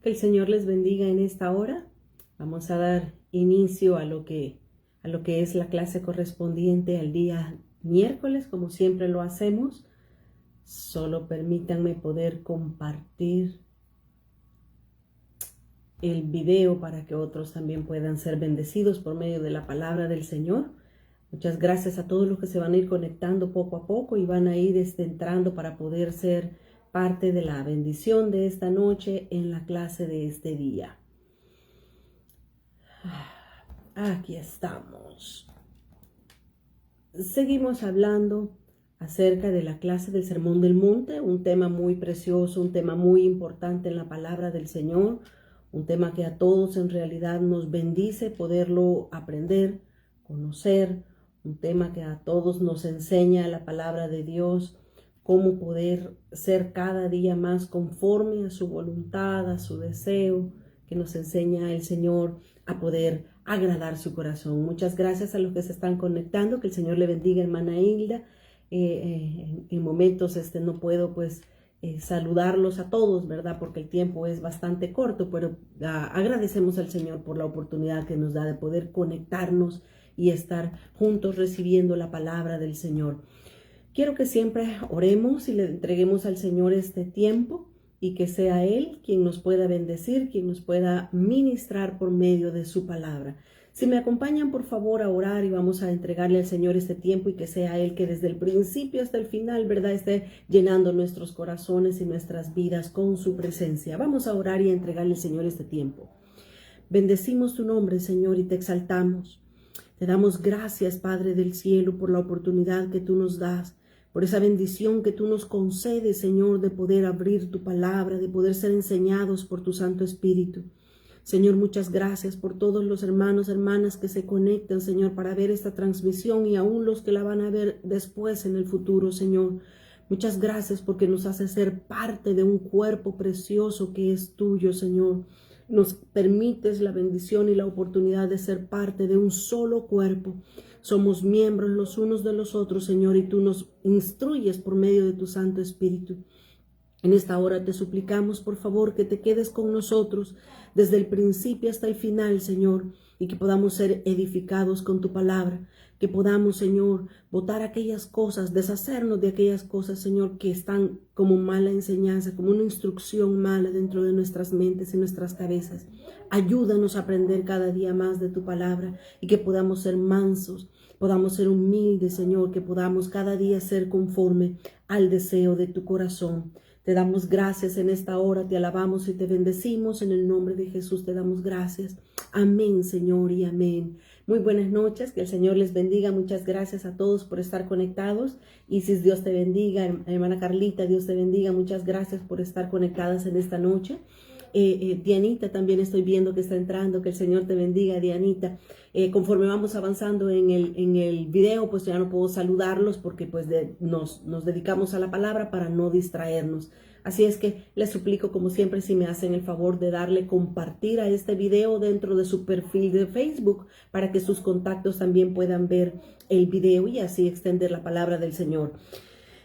Que el Señor les bendiga en esta hora. Vamos a dar inicio a lo que es la clase correspondiente al día miércoles, como siempre lo hacemos. Solo permítanme poder compartir el video para que otros también puedan ser bendecidos por medio de la palabra del Señor. Muchas gracias a todos los que se van a ir conectando poco a poco y van a ir entrando para poder ser parte de la bendición de esta noche en la clase de este día. Aquí estamos. Seguimos hablando acerca de la clase del Sermón del Monte, un tema muy precioso, un tema muy importante en la palabra del Señor, un tema que a todos en realidad nos bendice poderlo aprender, conocer, un tema que a todos nos enseña la palabra de Dios, cómo poder ser cada día más conforme a su voluntad, a su deseo, que nos enseña el Señor a poder agradar su corazón. Muchas gracias a los que se están conectando, que el Señor le bendiga, hermana Hilda. En momentos no puedo saludarlos a todos, ¿verdad? Porque el tiempo es bastante corto, pero agradecemos al Señor por la oportunidad que nos da de poder conectarnos y estar juntos recibiendo la palabra del Señor. Quiero que siempre oremos y le entreguemos al Señor este tiempo y que sea Él quien nos pueda bendecir, quien nos pueda ministrar por medio de su palabra. Si me acompañan, por favor, a orar y vamos a entregarle al Señor este tiempo y que sea Él que desde el principio hasta el final, ¿verdad?, esté llenando nuestros corazones y nuestras vidas con su presencia. Vamos a orar y a entregarle al Señor este tiempo. Bendecimos tu nombre, Señor, y te exaltamos. Te damos gracias, Padre del cielo, por la oportunidad que tú nos das, por esa bendición que tú nos concedes, Señor, de poder abrir tu palabra, de poder ser enseñados por tu Santo Espíritu. Señor, muchas gracias por todos los hermanos, hermanas que se conectan, Señor, para ver esta transmisión y aún los que la van a ver después en el futuro, Señor. Muchas gracias porque nos hace ser parte de un cuerpo precioso que es tuyo, Señor. Nos permites la bendición y la oportunidad de ser parte de un solo cuerpo. Somos miembros los unos de los otros, Señor, y tú nos instruyes por medio de tu Santo Espíritu. En esta hora te suplicamos, por favor, que te quedes con nosotros desde el principio hasta el final, Señor, y que podamos ser edificados con tu palabra, que podamos, Señor, botar aquellas cosas, deshacernos de aquellas cosas, Señor, que están como mala enseñanza, como una instrucción mala dentro de nuestras mentes y nuestras cabezas. Ayúdanos a aprender cada día más de tu palabra y que podamos ser mansos, podamos ser humildes, Señor, que podamos cada día ser conforme al deseo de tu corazón. Te damos gracias en esta hora, te alabamos y te bendecimos. En el nombre de Jesús te damos gracias. Amén, Señor, y amén. Muy buenas noches, que el Señor les bendiga. Muchas gracias a todos por estar conectados. Isis, Dios te bendiga. Hermana Carlita, Dios te bendiga. Muchas gracias por estar conectadas en esta noche. Dianita, también estoy viendo que está entrando. Que el Señor te bendiga, Dianita. Conforme vamos avanzando en el video, pues ya no puedo saludarlos porque nos dedicamos a la palabra para no distraernos. Así es que les suplico, como siempre, si me hacen el favor de darle compartir a este video dentro de su perfil de Facebook para que sus contactos también puedan ver el video y así extender la palabra del Señor.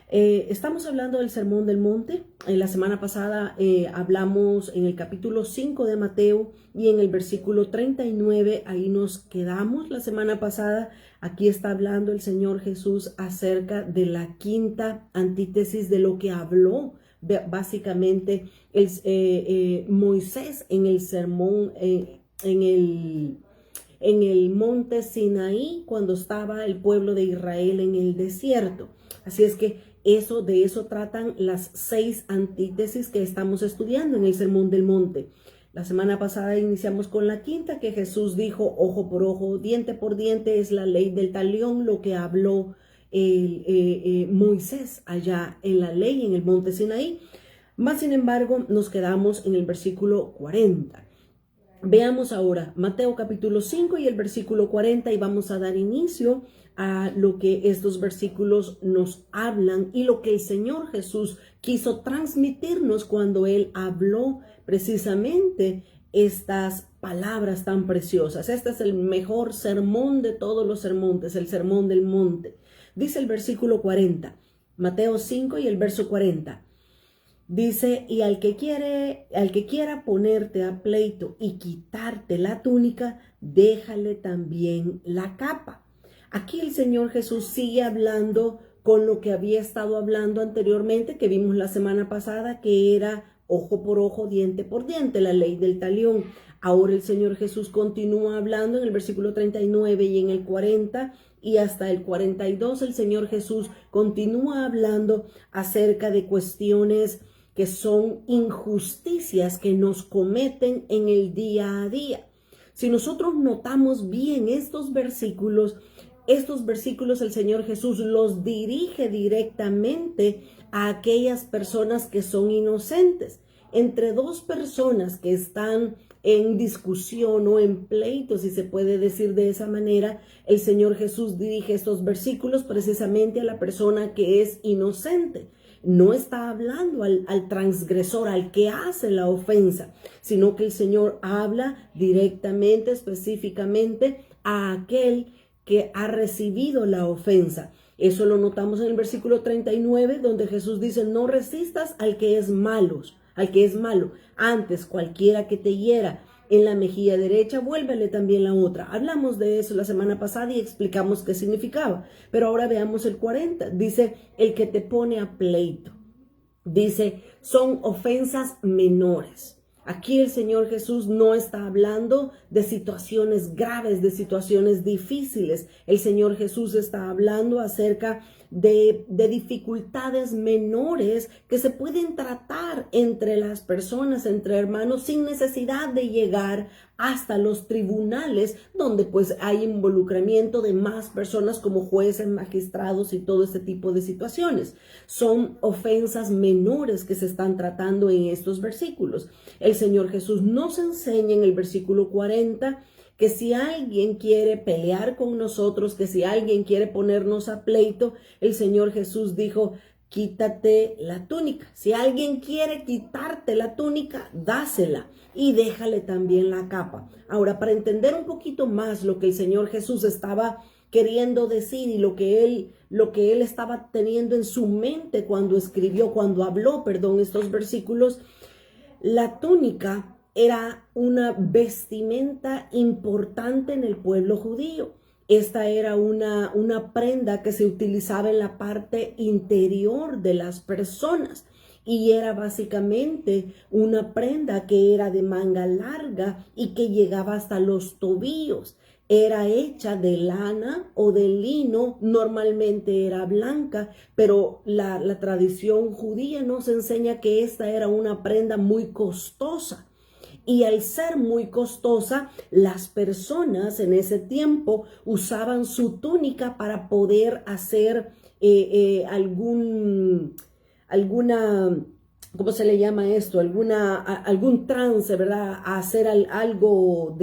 Estamos hablando del Sermón del Monte. La semana pasada hablamos en el capítulo 5 de Mateo y en el versículo 39, ahí nos quedamos la semana pasada. Aquí está hablando el Señor Jesús acerca de la quinta antítesis de lo que habló básicamente Moisés en el sermón, en el monte Sinaí, cuando estaba el pueblo de Israel en el desierto. Así es que de eso tratan las 6 antítesis que estamos estudiando en el Sermón del Monte. La semana pasada iniciamos con la quinta, que Jesús dijo: ojo por ojo, diente por diente es la ley del talión, lo que habló Moisés allá en la ley, en el monte Sinaí. Más sin embargo, nos quedamos en el versículo 40. Veamos ahora Mateo capítulo 5 y el versículo 40 y vamos a dar inicio a lo que estos versículos nos hablan y lo que el Señor Jesús quiso transmitirnos cuando Él habló precisamente estas palabras tan preciosas. Este es el mejor sermón de todos los sermones, el Sermón del Monte. Dice el versículo 40, Mateo 5 y el verso 40. Dice, y al que quiera ponerte a pleito y quitarte la túnica, déjale también la capa. Aquí el Señor Jesús sigue hablando con lo que había estado hablando anteriormente, que vimos la semana pasada, que era ojo por ojo, diente por diente, la ley del talión. Ahora el Señor Jesús continúa hablando en el versículo 39 y en el 40 y hasta el 42 el Señor Jesús continúa hablando acerca de cuestiones que son injusticias que nos cometen en el día a día. Si nosotros notamos bien estos versículos el Señor Jesús los dirige directamente a aquellas personas que son inocentes. Entre dos personas que están en discusión o en pleito, si se puede decir de esa manera, el Señor Jesús dirige estos versículos precisamente a la persona que es inocente. No está hablando al transgresor, al que hace la ofensa, sino que el Señor habla directamente, específicamente a aquel que ha recibido la ofensa. Eso lo notamos en el versículo 39, donde Jesús dice, no resistas al que es malo. Antes, cualquiera que te hiera en la mejilla derecha, vuélvele también la otra. Hablamos de eso la semana pasada y explicamos qué significaba. Pero ahora veamos el 40. Dice, el que te pone a pleito. Dice, son ofensas menores. Aquí el Señor Jesús no está hablando de situaciones graves, de situaciones difíciles. El Señor Jesús está hablando acerca de dificultades menores que se pueden tratar entre las personas, entre hermanos, sin necesidad de llegar hasta los tribunales, donde pues hay involucramiento de más personas como jueces, magistrados y todo este tipo de situaciones. Son ofensas menores que se están tratando en estos versículos. El Señor Jesús nos enseña en el versículo 40 que si alguien quiere pelear con nosotros, que si alguien quiere ponernos a pleito, el Señor Jesús dijo, quítate la túnica. Si alguien quiere quitarte la túnica, dásela y déjale también la capa. Ahora, para entender un poquito más lo que el Señor Jesús estaba queriendo decir y lo que él estaba teniendo en su mente cuando habló, estos versículos, la túnica era una vestimenta importante en el pueblo judío. Esta era una prenda que se utilizaba en la parte interior de las personas y era básicamente una prenda que era de manga larga y que llegaba hasta los tobillos. Era hecha de lana o de lino, normalmente era blanca, pero la tradición judía nos enseña que esta era una prenda muy costosa. Y al ser muy costosa, las personas en ese tiempo usaban su túnica para poder hacer alguna, ¿cómo se le llama esto? Algún trance, ¿verdad? A hacer algo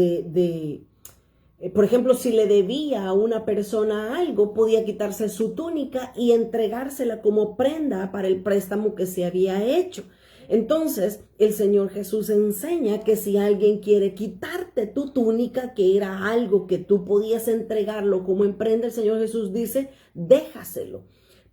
por ejemplo, si le debía a una persona algo, podía quitarse su túnica y entregársela como prenda para el préstamo que se había hecho. Entonces, el Señor Jesús enseña que si alguien quiere quitarte tu túnica, que era algo que tú podías entregarlo como en prenda, el Señor Jesús dice, déjaselo.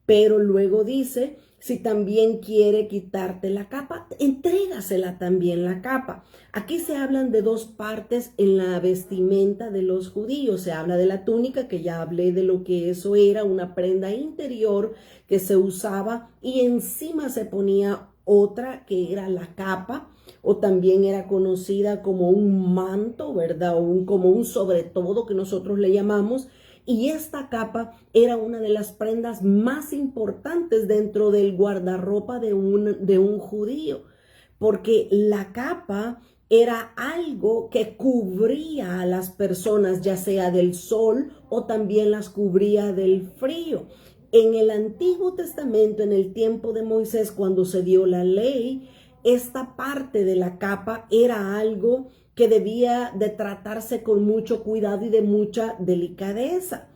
Pero luego dice, si también quiere quitarte la capa, entrégasela también la capa. Aquí se hablan de dos partes en la vestimenta de los judíos. Se habla de la túnica, que ya hablé de lo que eso era, una prenda interior que se usaba y encima se ponía otra que era la capa, o también era conocida como un manto, ¿verdad? Como un sobretodo que nosotros le llamamos. Y esta capa era una de las prendas más importantes dentro del guardarropa de un judío, porque la capa era algo que cubría a las personas, ya sea del sol o también las cubría del frío. En el Antiguo Testamento, en el tiempo de Moisés, cuando se dio la ley, esta parte de la capa era algo que debía de tratarse con mucho cuidado y de mucha delicadeza.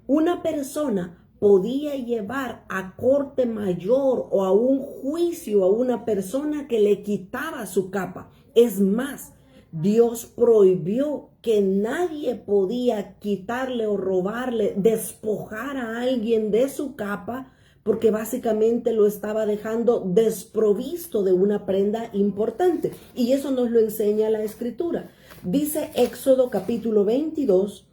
Una persona podía llevar a corte mayor o a un juicio a una persona que le quitaba su capa. Es más, Dios prohibió que nadie podía quitarle o robarle, despojar a alguien de su capa, porque básicamente lo estaba dejando desprovisto de una prenda importante. Y eso nos lo enseña la Escritura. Dice Éxodo capítulo 22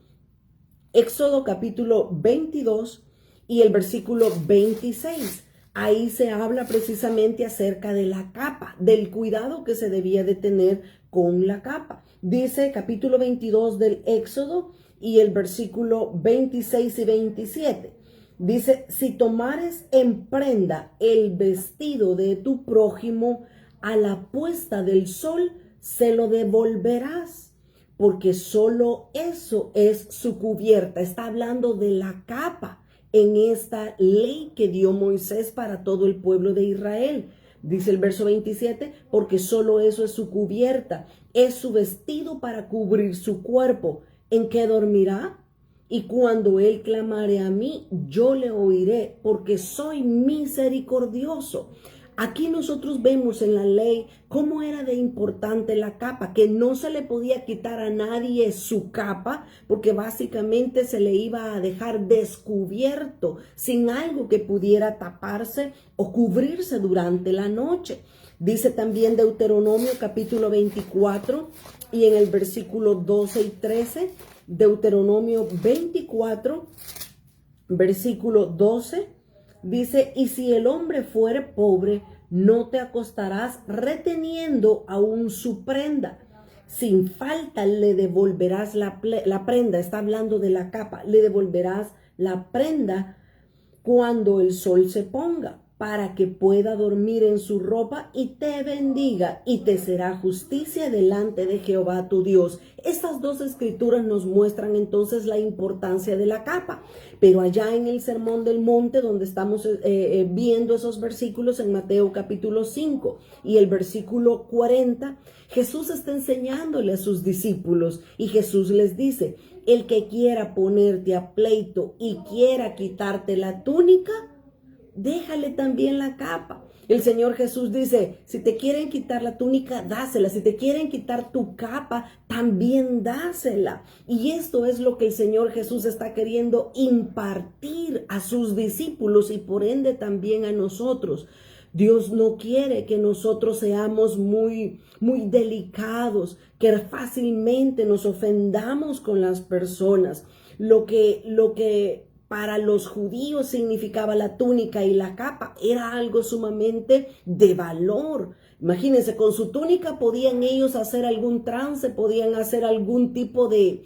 y el versículo 26. Ahí se habla precisamente acerca de la capa, del cuidado que se debía de tener con la capa. Dice capítulo 22 del Éxodo y el versículo 26 y 27. Dice, si tomares en prenda el vestido de tu prójimo a la puesta del sol, se lo devolverás, porque solo eso es su cubierta. Está hablando de la capa en esta ley que dio Moisés para todo el pueblo de Israel. Dice el verso 27, porque solo eso es su cubierta, es su vestido para cubrir su cuerpo. ¿En qué dormirá? Y cuando él clamare a mí, yo le oiré, porque soy misericordioso. Aquí nosotros vemos en la ley cómo era de importante la capa, que no se le podía quitar a nadie su capa, porque básicamente se le iba a dejar descubierto, sin algo que pudiera taparse o cubrirse durante la noche. Dice también Deuteronomio capítulo 24 y en el versículo 12 y 13, Deuteronomio 24, versículo 12, dice, y si el hombre fuere pobre, no te acostarás reteniendo aún su prenda. Sin falta le devolverás la prenda. Está hablando de la capa. Le devolverás la prenda cuando el sol se ponga, para que pueda dormir en su ropa y te bendiga, y te será justicia delante de Jehová tu Dios. Estas dos escrituras nos muestran entonces la importancia de la capa. Pero allá en el Sermón del Monte, donde estamos viendo esos versículos en Mateo capítulo 5 y el versículo 40, Jesús está enseñándole a sus discípulos y Jesús les dice, el que quiera ponerte a pleito y quiera quitarte la túnica, déjale también la capa. El Señor Jesús dice, si te quieren quitar la túnica, dásela. Si te quieren quitar tu capa, también dásela. Y esto es lo que el Señor Jesús está queriendo impartir a sus discípulos y por ende también a nosotros. Dios no quiere que nosotros seamos muy delicados, que fácilmente nos ofendamos con las personas. Lo que para los judíos significaba la túnica y la capa era algo sumamente de valor. Imagínense, con su túnica podían ellos hacer algún trance, podían hacer algún tipo de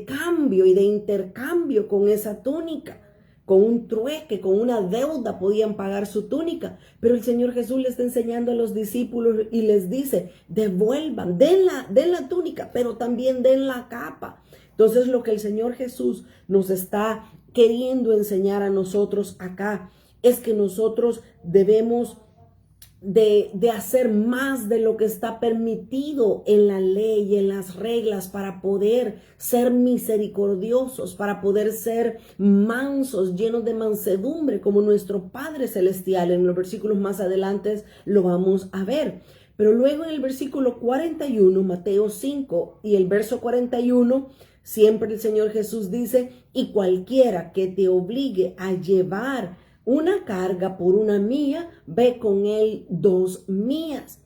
cambio y de intercambio con esa túnica. Con un trueque, con una deuda podían pagar su túnica. Pero el Señor Jesús le está enseñando a los discípulos y les dice, devuelvan, den la túnica, pero también den la capa. Entonces lo que el Señor Jesús nos está queriendo enseñar a nosotros acá es que nosotros debemos de hacer más de lo que está permitido en la ley y en las reglas para poder ser misericordiosos, para poder ser mansos, llenos de mansedumbre como nuestro Padre Celestial. En los versículos más adelante lo vamos a ver. Pero luego en el versículo 41, Mateo 5 y el verso 41, siempre el Señor Jesús dice, y cualquiera que te obligue a llevar una carga por una mía, ve con él 2 mías.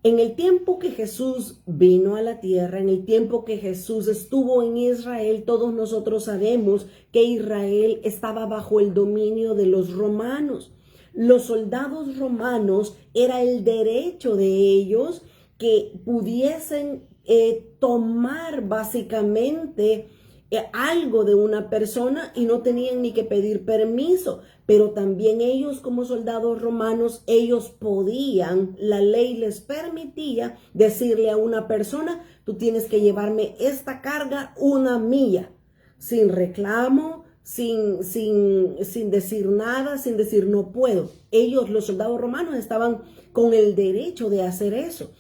En el tiempo que Jesús vino a la tierra, en el tiempo que Jesús estuvo en Israel, todos nosotros sabemos que Israel estaba bajo el dominio de los romanos. Los soldados romanos era el derecho de ellos que pudiesen tomar básicamente algo de una persona y no tenían ni que pedir permiso, pero también ellos como soldados romanos, ellos podían, la ley les permitía decirle a una persona, tú tienes que llevarme esta carga 1 milla, sin reclamo, sin decir nada, sin decir no puedo. Ellos, los soldados romanos, estaban con el derecho de hacer eso.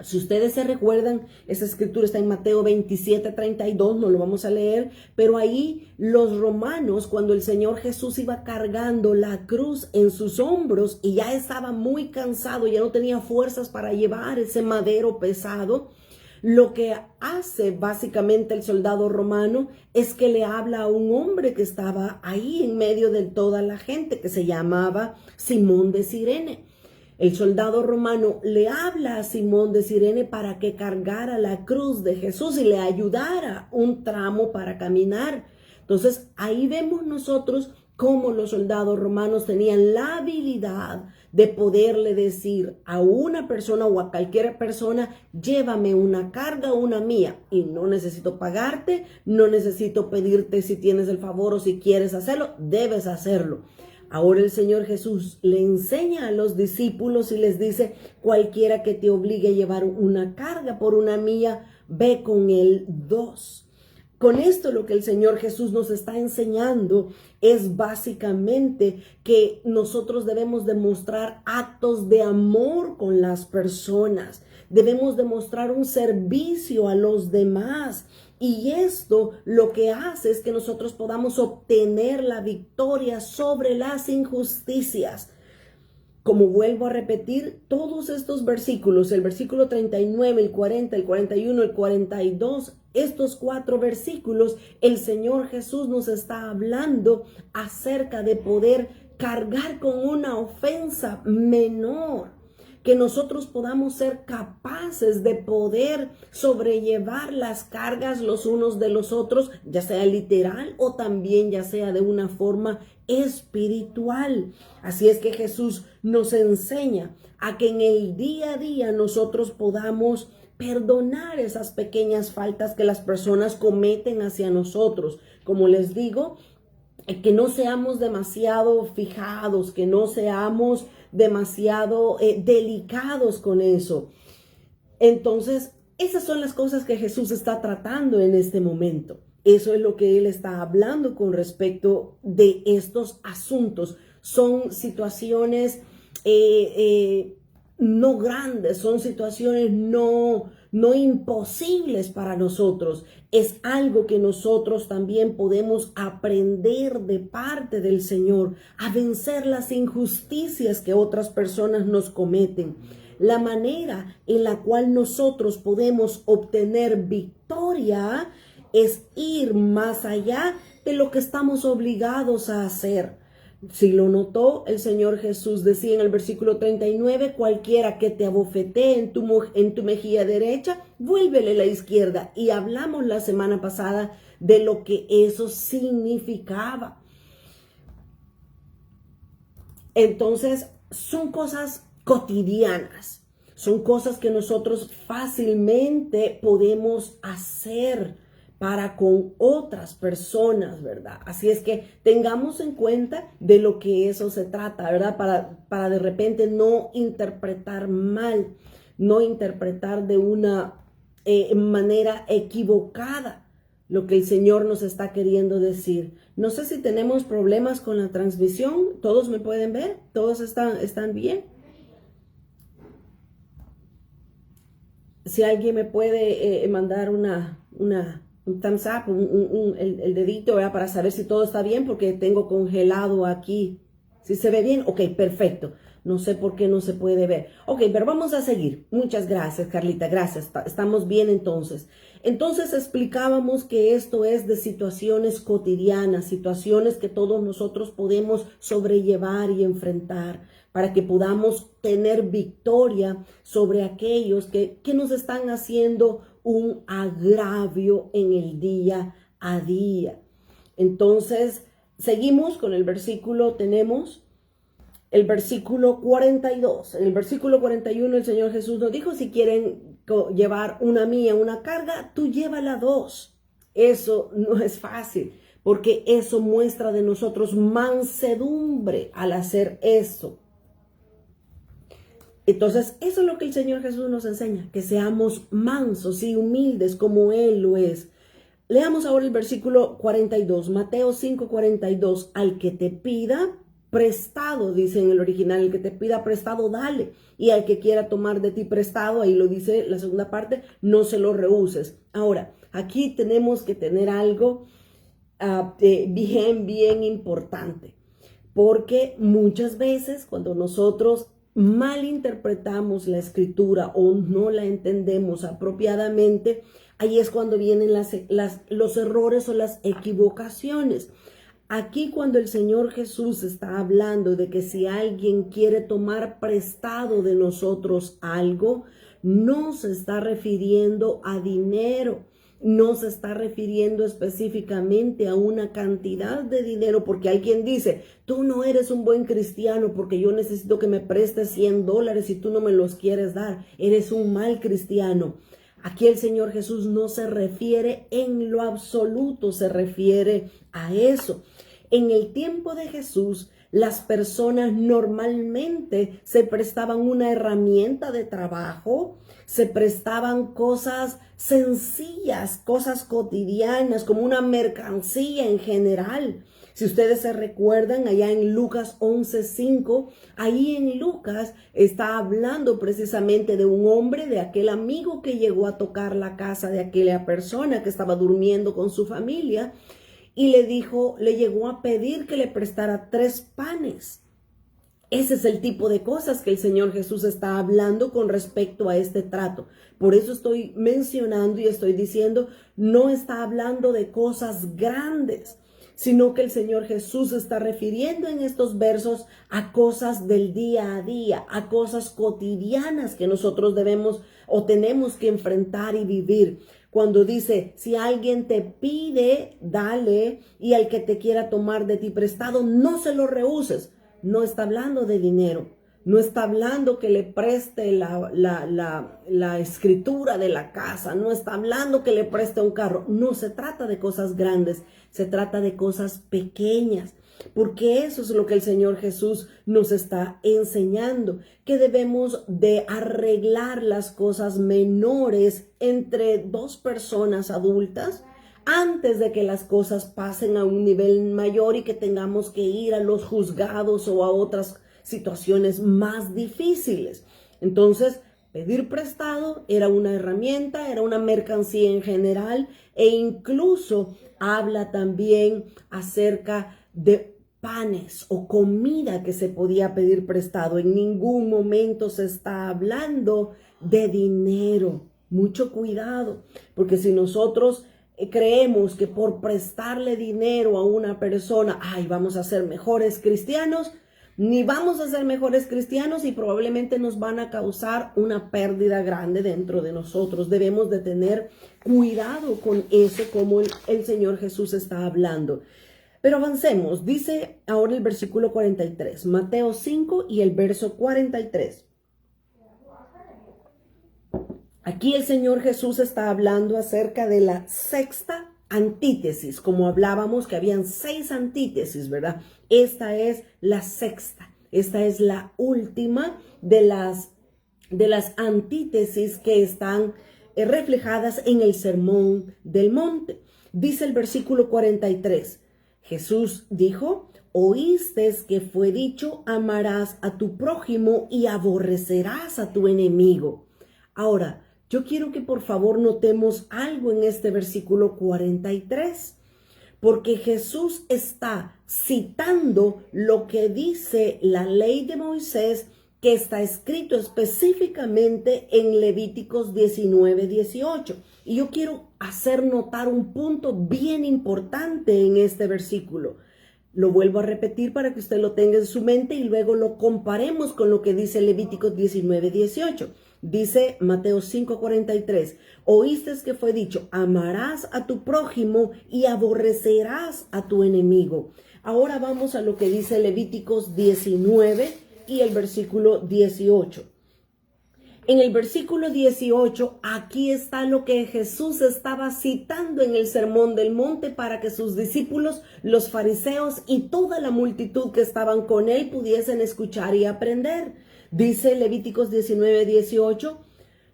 Si ustedes se recuerdan, esa escritura está en Mateo 27:32, no lo vamos a leer, pero ahí los romanos, cuando el Señor Jesús iba cargando la cruz en sus hombros y ya estaba muy cansado, ya no tenía fuerzas para llevar ese madero pesado, Lo que hace básicamente el soldado romano es que le habla a un hombre que estaba ahí en medio de toda la gente, que se llamaba Simón de Cirene. El soldado romano le habla a Simón de Cirene para que cargara la cruz de Jesús y le ayudara un tramo para caminar. Entonces ahí vemos nosotros cómo los soldados romanos tenían la habilidad de poderle decir a una persona o a cualquier persona: llévame una carga, una mía, y no necesito pagarte, no necesito pedirte si tienes el favor o si quieres hacerlo, debes hacerlo. Ahora el Señor Jesús le enseña a los discípulos y les dice: cualquiera que te obligue a llevar una carga por una mía, ve con él 2. Con esto lo que el Señor Jesús nos está enseñando es básicamente que nosotros debemos demostrar actos de amor con las personas. Debemos demostrar un servicio a los demás. Y esto lo que hace es que nosotros podamos obtener la victoria sobre las injusticias. Como vuelvo a repetir, todos estos versículos, el versículo 39, el 40, el 41, el 42, estos 4 versículos, el Señor Jesús nos está hablando acerca de poder cargar con una ofensa menor, que nosotros podamos ser capaces de poder sobrellevar las cargas los unos de los otros, ya sea literal o también ya sea de una forma espiritual. Así es que Jesús nos enseña a que en el día a día nosotros podamos perdonar esas pequeñas faltas que las personas cometen hacia nosotros. Como les digo, que no seamos demasiado fijados, que no seamos demasiado delicados con eso. Entonces, esas son las cosas que Jesús está tratando en este momento. Eso es lo que Él está hablando con respecto de estos asuntos. Son situaciones no grandes, son situaciones no imposibles para nosotros. Es algo que nosotros también podemos aprender de parte del Señor, a vencer las injusticias que otras personas nos cometen. La manera en la cual nosotros podemos obtener victoria es ir más allá de lo que estamos obligados a hacer. Si lo notó, el Señor Jesús decía en el versículo 39, cualquiera que te abofetee en tu mejilla derecha, vuélvele la izquierda. Y hablamos la semana pasada de lo que eso significaba. Entonces, son cosas cotidianas, son cosas que nosotros fácilmente podemos hacer para con otras personas, ¿verdad? Así es que tengamos en cuenta de lo que eso se trata, ¿verdad? Para de repente no interpretar mal, no interpretar de una manera equivocada lo que el Señor nos está queriendo decir. No sé si tenemos problemas con la transmisión. ¿Todos me pueden ver? ¿Todos están bien? Si alguien me puede mandar un thumbs up, el dedito, ¿verdad? Para saber si todo está bien, porque tengo congelado aquí. ¿Si se ve bien? Ok, perfecto. No sé por qué no se puede ver. Ok, pero vamos a seguir. Muchas gracias, Carlita. Gracias. Estamos bien entonces. Entonces explicábamos que esto es de situaciones cotidianas, situaciones que todos nosotros podemos sobrellevar y enfrentar para que podamos tener victoria sobre aquellos que nos están haciendo un agravio en el día a día. Entonces, seguimos con el versículo, tenemos el versículo 42. En el versículo 41 el Señor Jesús nos dijo: si quieren llevar una mía, una carga, tú llévala 2. Eso no es fácil, porque eso muestra de nosotros mansedumbre al hacer eso. Entonces, eso es lo que el Señor Jesús nos enseña, que seamos mansos y humildes como Él lo es. Leamos ahora el versículo 42, Mateo 5:42. Al que te pida prestado, dice en el original, el que te pida prestado, dale. Y al que quiera tomar de ti prestado, ahí lo dice la segunda parte, no se lo rehuses. Ahora, aquí tenemos que tener algo bien importante. Porque muchas veces cuando nosotros malinterpretamos la escritura o no la entendemos apropiadamente, ahí es cuando vienen los errores o las equivocaciones. Aquí cuando el Señor Jesús está hablando de que si alguien quiere tomar prestado de nosotros algo, no se está refiriendo a dinero, no se está refiriendo específicamente a una cantidad de dinero, porque alguien dice, tú no eres un buen cristiano porque yo necesito que me prestes $100 y tú no me los quieres dar, eres un mal cristiano. Aquí el Señor Jesús no se refiere en lo absoluto, se refiere a eso. En el tiempo de Jesús, las personas normalmente se prestaban una herramienta de trabajo, se prestaban cosas sencillas, cosas cotidianas, como una mercancía en general. Si ustedes se recuerdan, allá en Lucas 11:5, ahí en Lucas está hablando precisamente de un hombre, de aquel amigo que llegó a tocar la casa de aquella persona que estaba durmiendo con su familia y le llegó a pedir que le prestara 3 panes. Ese es el tipo de cosas que el Señor Jesús está hablando con respecto a este trato. Por eso estoy mencionando y estoy diciendo, no está hablando de cosas grandes, sino que el Señor Jesús está refiriendo en estos versos a cosas del día a día, a cosas cotidianas que nosotros debemos o tenemos que enfrentar y vivir. Cuando dice, si alguien te pide, dale, y al que te quiera tomar de ti prestado, no se lo rehuses. No está hablando de dinero, no está hablando que le preste la escritura de la casa, no está hablando que le preste un carro. No se trata de cosas grandes, se trata de cosas pequeñas, porque eso es lo que el Señor Jesús nos está enseñando, que debemos de arreglar las cosas menores entre 2 personas adultas, antes de que las cosas pasen a un nivel mayor y que tengamos que ir a los juzgados o a otras situaciones más difíciles. Entonces, pedir prestado era una herramienta, era una mercancía en general, e incluso habla también acerca de panes o comida que se podía pedir prestado. En ningún momento se está hablando de dinero. Mucho cuidado, porque si nosotros creemos que por prestarle dinero a una persona, vamos a ser mejores cristianos, ni vamos a ser mejores cristianos y probablemente nos van a causar una pérdida grande dentro de nosotros. Debemos de tener cuidado con eso, como el Señor Jesús está hablando. Pero avancemos, dice ahora el versículo 43, Mateo 5 y el verso 43. Aquí el Señor Jesús está hablando acerca de la sexta antítesis, como hablábamos que habían 6 antítesis, ¿verdad? Esta es la sexta, esta es la última de las antítesis que están reflejadas en el Sermón del Monte. Dice el versículo 43, Jesús dijo, oíste que fue dicho, amarás a tu prójimo y aborrecerás a tu enemigo. Ahora, yo quiero que por favor notemos algo en este versículo 43, porque Jesús está citando lo que dice la ley de Moisés, que está escrito específicamente en Levíticos 19:18. Y yo quiero hacer notar un punto bien importante en este versículo. Lo vuelvo a repetir para que usted lo tenga en su mente y luego lo comparemos con lo que dice Levíticos 19:18. Dice Mateo 5:43, oíste que fue dicho, amarás a tu prójimo y aborrecerás a tu enemigo. Ahora vamos a lo que dice Levíticos 19 y el versículo 18. En el versículo 18, aquí está lo que Jesús estaba citando en el Sermón del Monte para que sus discípulos, los fariseos y toda la multitud que estaban con él pudiesen escuchar y aprender. Dice Levíticos 19:18,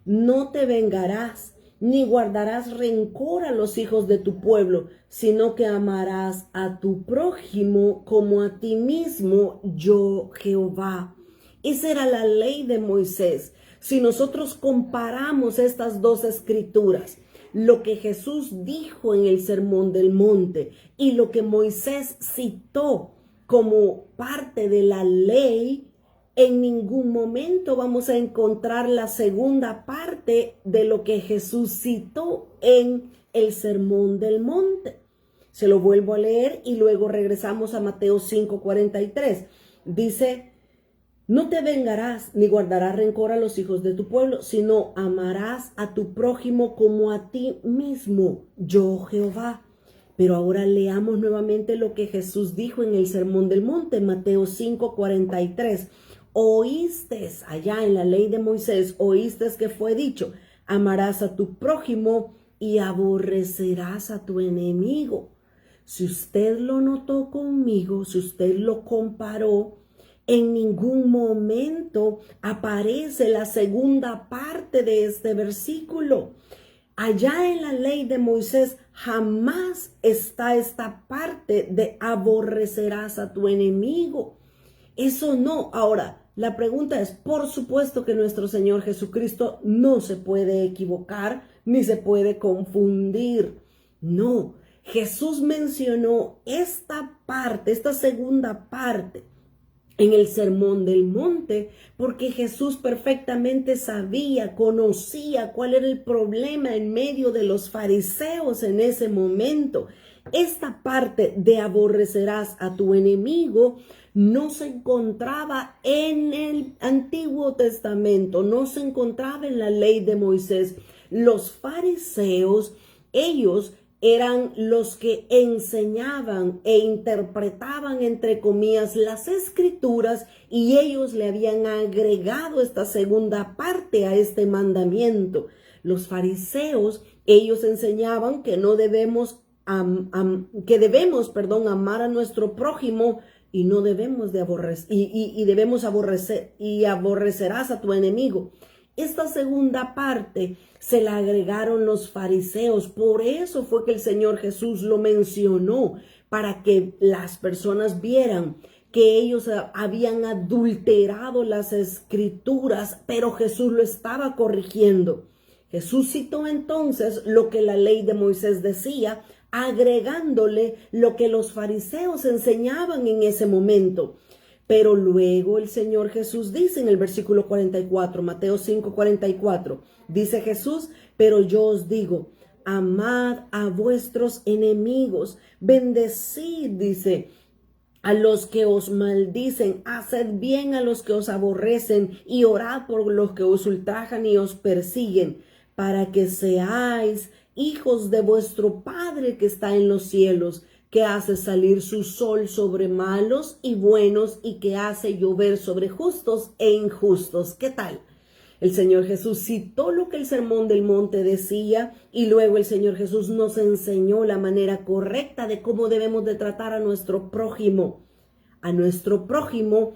no te vengarás ni guardarás rencor a los hijos de tu pueblo, sino que amarás a tu prójimo como a ti mismo, yo Jehová. Esa era la ley de Moisés. Si nosotros comparamos estas 2 escrituras, lo que Jesús dijo en el Sermón del Monte y lo que Moisés citó como parte de la ley, en ningún momento vamos a encontrar la segunda parte de lo que Jesús citó en el Sermón del Monte. Se lo vuelvo a leer y luego regresamos a Mateo 5:43. Dice: no te vengarás ni guardarás rencor a los hijos de tu pueblo, sino amarás a tu prójimo como a ti mismo, yo Jehová. Pero ahora leamos nuevamente lo que Jesús dijo en el Sermón del Monte, Mateo 5:43. Oíste allá en la ley de Moisés, oíste que fue dicho: amarás a tu prójimo y aborrecerás a tu enemigo. Si usted lo notó conmigo, si usted lo comparó, en ningún momento aparece la segunda parte de este versículo. Allá en la ley de Moisés jamás está esta parte de aborrecerás a tu enemigo. Eso no. Ahora, la pregunta es, por supuesto que nuestro Señor Jesucristo no se puede equivocar ni se puede confundir. No, Jesús mencionó esta parte, esta segunda parte, en el Sermón del Monte, porque Jesús perfectamente sabía, conocía cuál era el problema en medio de los fariseos en ese momento. Esta parte de aborrecerás a tu enemigo no se encontraba en el Antiguo Testamento, no se encontraba en la ley de Moisés. Los fariseos, ellos eran los que enseñaban e interpretaban, entre comillas, las escrituras, y ellos le habían agregado esta segunda parte a este mandamiento. Los fariseos, ellos enseñaban que no debemos, amar a nuestro prójimo y no debemos de aborrecer, y debemos aborrecer, y aborrecerás a tu enemigo. Esta segunda parte se la agregaron los fariseos. Por eso fue que el Señor Jesús lo mencionó, para que las personas vieran que ellos habían adulterado las escrituras, pero Jesús lo estaba corrigiendo. Jesús citó entonces lo que la ley de Moisés decía, agregándole lo que los fariseos enseñaban en ese momento. Pero luego el Señor Jesús dice en el versículo 44, Mateo 5:44, dice Jesús: pero yo os digo, amad a vuestros enemigos, bendecid, dice, a los que os maldicen, haced bien a los que os aborrecen y orad por los que os ultrajan y os persiguen, para que seáis hijos de vuestro Padre que está en los cielos, que hace salir su sol sobre malos y buenos y que hace llover sobre justos e injustos. ¿Qué tal? El Señor Jesús citó lo que el Sermón del Monte decía, y luego el Señor Jesús nos enseñó la manera correcta de cómo debemos de tratar a nuestro prójimo. A nuestro prójimo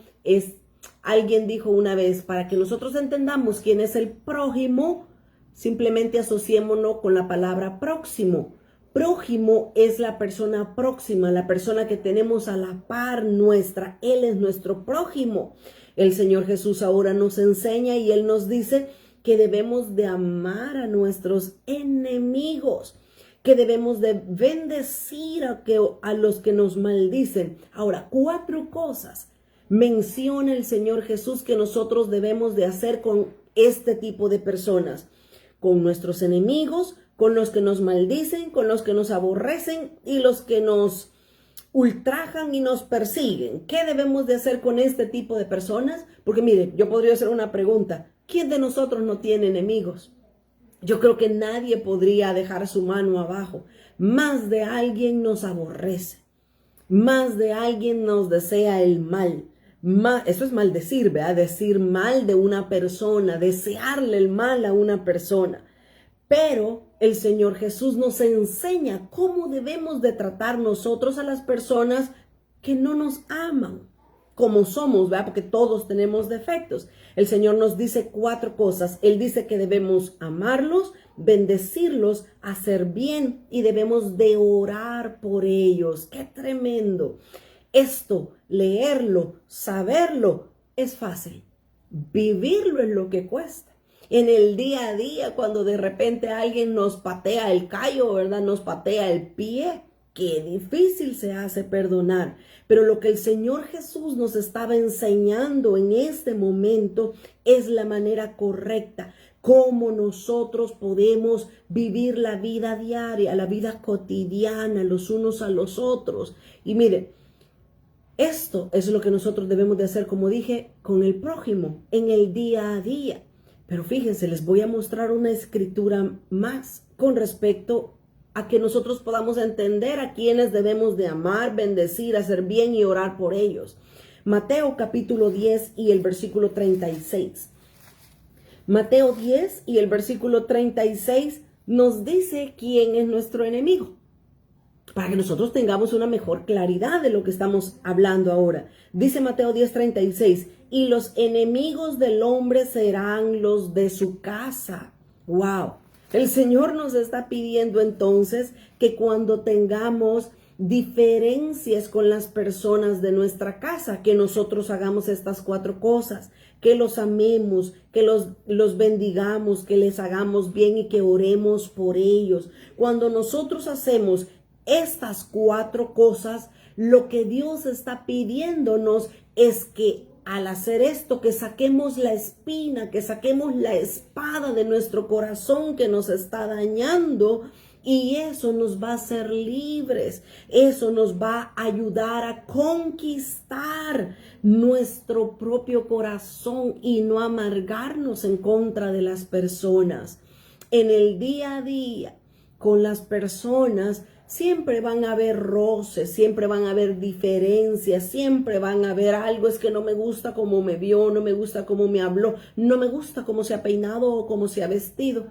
alguien dijo una vez, para que nosotros entendamos quién es el prójimo, simplemente asociémonos con la palabra próximo. Prójimo es la persona próxima, la persona que tenemos a la par nuestra. Él es nuestro prójimo. El Señor Jesús ahora nos enseña y Él nos dice que debemos de amar a nuestros enemigos, que debemos de bendecir a los que nos maldicen. Ahora, 4 cosas menciona el Señor Jesús que nosotros debemos de hacer con este tipo de personas, con nuestros enemigos, con los que nos maldicen, con los que nos aborrecen y los que nos ultrajan y nos persiguen. ¿Qué debemos de hacer con este tipo de personas? Porque mire, yo podría hacer una pregunta. ¿Quién de nosotros no tiene enemigos? Yo creo que nadie podría dejar su mano abajo. Más de alguien nos aborrece. Más de alguien nos desea el mal. Eso es maldecir, ¿verdad? Decir mal de una persona, desearle el mal a una persona. Pero el Señor Jesús nos enseña cómo debemos de tratar nosotros a las personas que no nos aman, como somos, ¿verdad? Porque todos tenemos defectos. El Señor nos dice 4 cosas. Él dice que debemos amarlos, bendecirlos, hacer bien y debemos de orar por ellos. ¡Qué tremendo! Esto, leerlo, saberlo, es fácil. Vivirlo es lo que cuesta. En el día a día, cuando de repente alguien nos patea el callo, ¿verdad? Nos patea el pie. qué difícil se hace perdonar. Pero lo que el Señor Jesús nos estaba enseñando en este momento es la manera correcta, cómo nosotros podemos vivir la vida diaria, la vida cotidiana, los unos a los otros. Y mire, esto es lo que nosotros debemos de hacer, como dije, con el prójimo, en el día a día. Pero fíjense, les voy a mostrar una escritura más con respecto a que nosotros podamos entender a quienes debemos de amar, bendecir, hacer bien y orar por ellos. Mateo capítulo 10 y el versículo 36. Mateo 10 y el versículo 36 nos dice quién es nuestro enemigo, para que nosotros tengamos una mejor claridad de lo que estamos hablando ahora. Dice Mateo 10:36, y los enemigos del hombre serán los de su casa. ¡Wow! El Señor nos está pidiendo entonces que cuando tengamos diferencias con las personas de nuestra casa, que nosotros hagamos estas 4 cosas, que los amemos, que los bendigamos, que les hagamos bien y que oremos por ellos. Cuando nosotros hacemos estas 4 cosas, lo que Dios está pidiéndonos es que al hacer esto, que saquemos la espina, que saquemos la espada de nuestro corazón que nos está dañando, y eso nos va a hacer libres. Eso nos va a ayudar a conquistar nuestro propio corazón y no amargarnos en contra de las personas. En el día a día, con las personas, siempre van a haber roces, siempre van a haber diferencias, siempre van a haber algo, es que no me gusta cómo me vio, no me gusta cómo me habló, no me gusta cómo se ha peinado o cómo se ha vestido.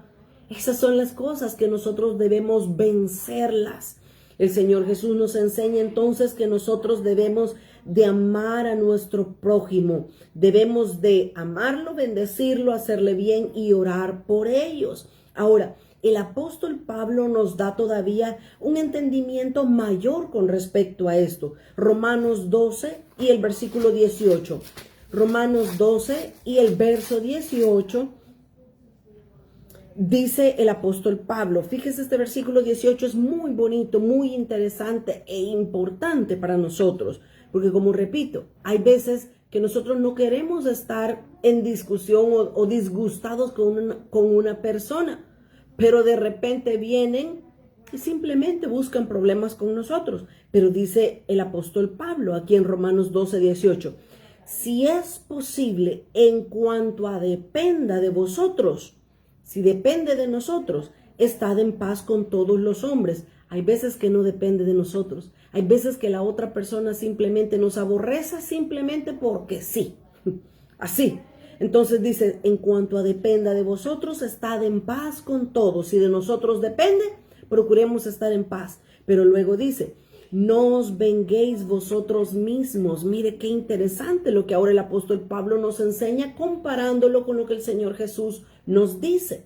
Esas son las cosas que nosotros debemos vencerlas. El Señor Jesús nos enseña entonces que nosotros debemos de amar a nuestro prójimo, debemos de amarlo, bendecirlo, hacerle bien y orar por ellos. Ahora, el apóstol Pablo nos da todavía un entendimiento mayor con respecto a esto. Romanos 12 y el versículo 18. Romanos 12 y el verso 18 dice el apóstol Pablo. Fíjese, este versículo 18 es muy bonito, muy interesante e importante para nosotros. Porque como repito, hay veces que nosotros no queremos estar en discusión o disgustados con una persona, pero de repente vienen y simplemente buscan problemas con nosotros. Pero dice el apóstol Pablo aquí en Romanos 12:18, si es posible, en cuanto a dependa de vosotros, si depende de nosotros, estad en paz con todos los hombres. Hay veces que no depende de nosotros. Hay veces que la otra persona simplemente nos aborrece simplemente porque sí. Así. Entonces dice, en cuanto a dependa de vosotros, estad en paz con todos. Si de nosotros depende, procuremos estar en paz. Pero luego dice, no os venguéis vosotros mismos. Mire qué interesante lo que ahora el apóstol Pablo nos enseña, comparándolo con lo que el Señor Jesús nos dice.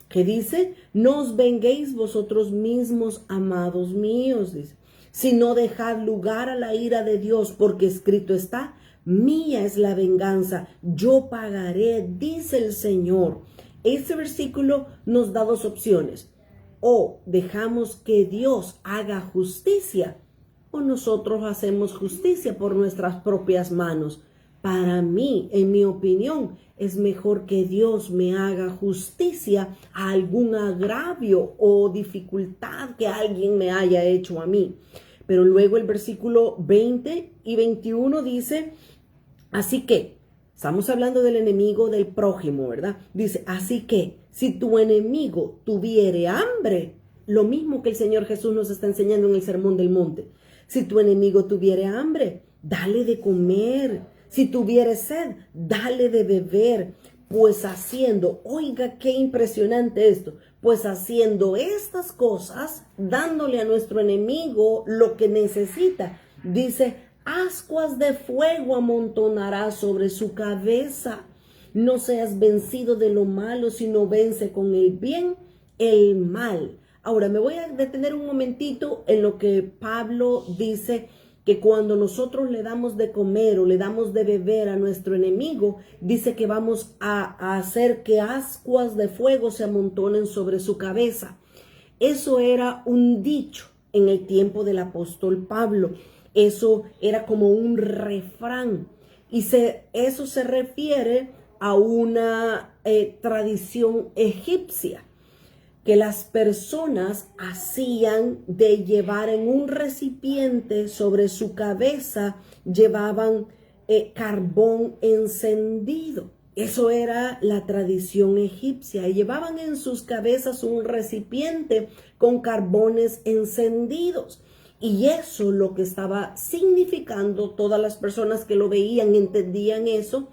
Que dice, no os venguéis vosotros mismos, amados míos, dice, sino dejad lugar a la ira de Dios, porque escrito está, mía es la venganza, yo pagaré, dice el Señor. Este versículo nos da 2 opciones. O dejamos que Dios haga justicia, o nosotros hacemos justicia por nuestras propias manos. Para mí, en mi opinión, es mejor que Dios me haga justicia a algún agravio o dificultad que alguien me haya hecho a mí. Pero luego el versículo 20 y 21 dice, así que, estamos hablando del enemigo del prójimo, ¿verdad? Dice, así que, si tu enemigo tuviere hambre, lo mismo que el Señor Jesús nos está enseñando en el Sermón del Monte. Si tu enemigo tuviere hambre, dale de comer. Si tuviere sed, dale de beber. Pues haciendo, oiga qué impresionante esto, pues haciendo estas cosas, dándole a nuestro enemigo lo que necesita, dice, ascuas de fuego amontonará sobre su cabeza. No seas vencido de lo malo, sino vence con el bien el mal. Ahora me voy a detener un momentito en lo que Pablo dice, que cuando nosotros le damos de comer o le damos de beber a nuestro enemigo, dice que vamos a hacer que ascuas de fuego se amontonen sobre su cabeza. Eso era un dicho en el tiempo del apóstol Pablo. Eso era como un refrán. Y eso se refiere a una tradición egipcia que las personas hacían de llevar en un recipiente sobre su cabeza, llevaban carbón encendido. Eso era la tradición egipcia. Llevaban en sus cabezas un recipiente con carbones encendidos. Y eso lo que estaba significando, todas las personas que lo veían entendían eso,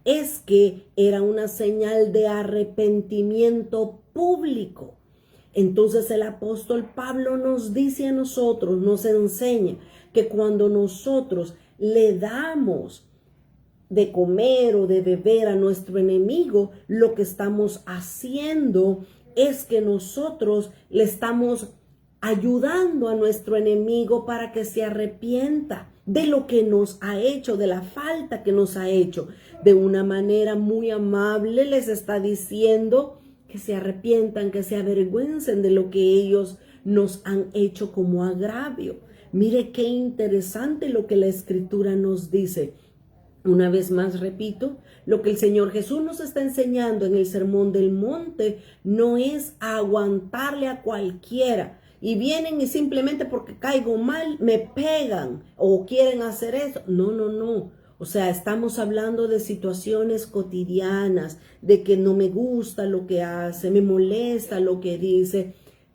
es que era una señal de arrepentimiento público. Entonces el apóstol Pablo nos dice a nosotros, nos enseña que cuando nosotros le damos de comer o de beber a nuestro enemigo, lo que estamos haciendo es que nosotros le estamos ayudando a nuestro enemigo para que se arrepienta de lo que nos ha hecho, de la falta que nos ha hecho. De una manera muy amable les está diciendo que se arrepientan, que se avergüencen de lo que ellos nos han hecho como agravio. Mire qué interesante lo que la Escritura nos dice. Una vez más repito, lo que el Señor Jesús nos está enseñando en el Sermón del Monte no es aguantarle a cualquiera. Y vienen y simplemente porque caigo mal me pegan o quieren hacer eso. No, no, no. O sea, estamos hablando de situaciones cotidianas, de que no me gusta lo que hace, me molesta lo que dice.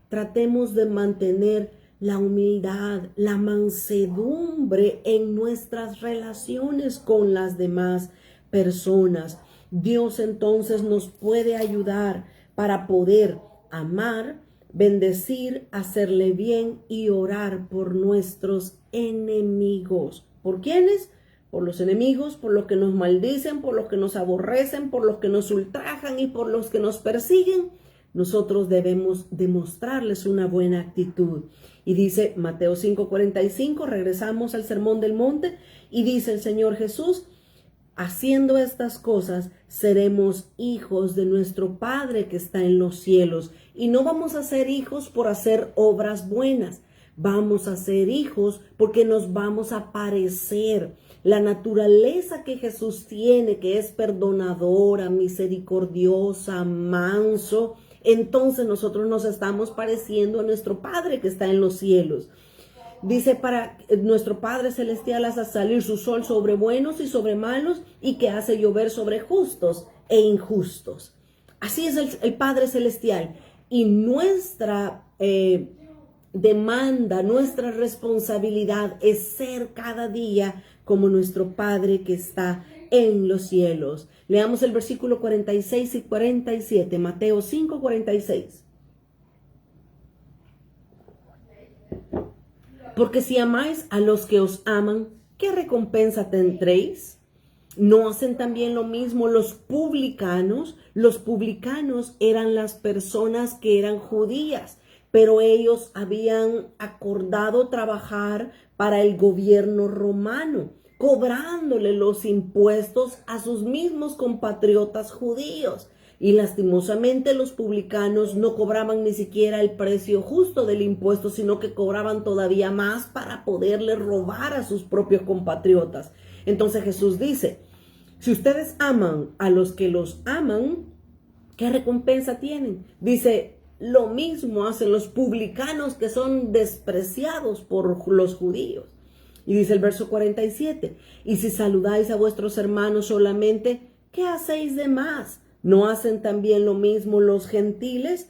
Tratemos de mantener la humildad, la mansedumbre en nuestras relaciones con las demás personas. Dios entonces nos puede ayudar para poder amar, bendecir, hacerle bien y orar por nuestros enemigos. ¿Por quiénes? Por los enemigos, por los que nos maldicen, por los que nos aborrecen, por los que nos ultrajan y por los que nos persiguen. Nosotros debemos demostrarles una buena actitud. Y dice Mateo 5:45, regresamos al Sermón del Monte, y dice el Señor Jesús, haciendo estas cosas, seremos hijos de nuestro Padre que está en los cielos. Y no vamos a ser hijos por hacer obras buenas. Vamos a ser hijos porque nos vamos a parecer. La naturaleza que Jesús tiene, que es perdonadora, misericordiosa, manso, entonces nosotros nos estamos pareciendo a nuestro Padre que está en los cielos. Dice, para nuestro Padre Celestial hace salir su sol sobre buenos y sobre malos, y que hace llover sobre justos e injustos. Así es el Padre Celestial. Y nuestra demanda, nuestra responsabilidad es ser cada día como nuestro Padre que está en los cielos. Leamos el versículo 46 y 47, Mateo 5:46. Porque si amáis a los que os aman, ¿qué recompensa tendréis? ¿No hacen también lo mismo los publicanos? Los publicanos eran las personas que eran judías, pero ellos habían acordado trabajar para el gobierno romano, cobrándole los impuestos a sus mismos compatriotas judíos. Y lastimosamente los publicanos no cobraban ni siquiera el precio justo del impuesto, sino que cobraban todavía más para poderle robar a sus propios compatriotas. Entonces Jesús dice, si ustedes aman a los que los aman, ¿qué recompensa tienen? Dice, lo mismo hacen los publicanos que son despreciados por los judíos. Y dice el verso 47, y si saludáis a vuestros hermanos solamente, ¿qué hacéis de más? ¿No hacen también lo mismo los gentiles?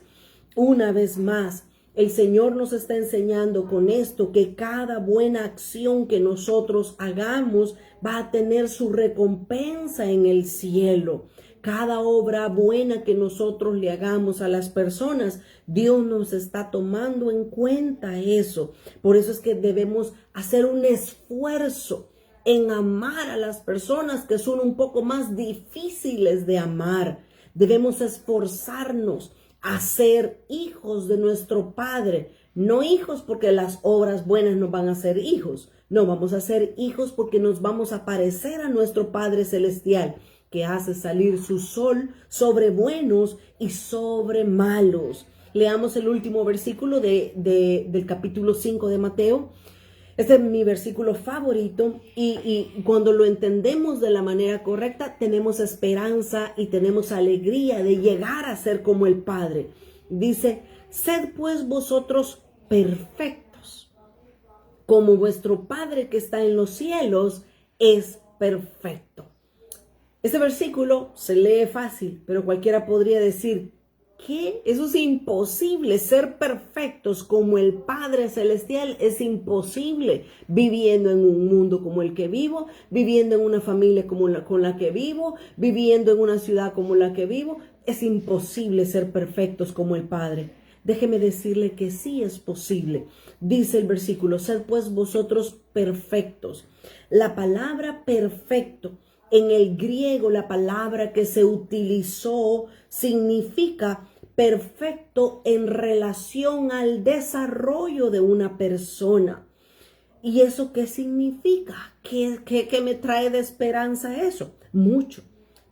Una vez más, el Señor nos está enseñando con esto que cada buena acción que nosotros hagamos va a tener su recompensa en el cielo. Cada obra buena que nosotros le hagamos a las personas, Dios nos está tomando en cuenta eso. Por eso es que debemos hacer un esfuerzo en amar a las personas que son un poco más difíciles de amar. Debemos esforzarnos a ser hijos de nuestro Padre. No hijos porque las obras buenas nos van a hacer hijos. No, vamos a ser hijos porque nos vamos a parecer a nuestro Padre Celestial, que hace salir su sol sobre buenos y sobre malos. Leamos el último versículo del capítulo 5 de Mateo. Este es mi versículo favorito y cuando lo entendemos de la manera correcta, tenemos esperanza y tenemos alegría de llegar a ser como el Padre. Dice, sed pues vosotros perfectos, como vuestro Padre que está en los cielos es perfecto. Este versículo se lee fácil, pero cualquiera podría decir, ¿qué? Eso es imposible, ser perfectos como el Padre Celestial es imposible, viviendo en un mundo como el que vivo, viviendo en una familia con la que vivo, viviendo en una ciudad como la que vivo, es imposible ser perfectos como el Padre. Déjeme decirle que sí es posible. Dice el versículo, sed pues vosotros perfectos. La palabra perfecto, en el griego, la palabra que se utilizó significa perfecto en relación al desarrollo de una persona. ¿Y eso qué significa? ¿Qué me trae de esperanza eso? Mucho.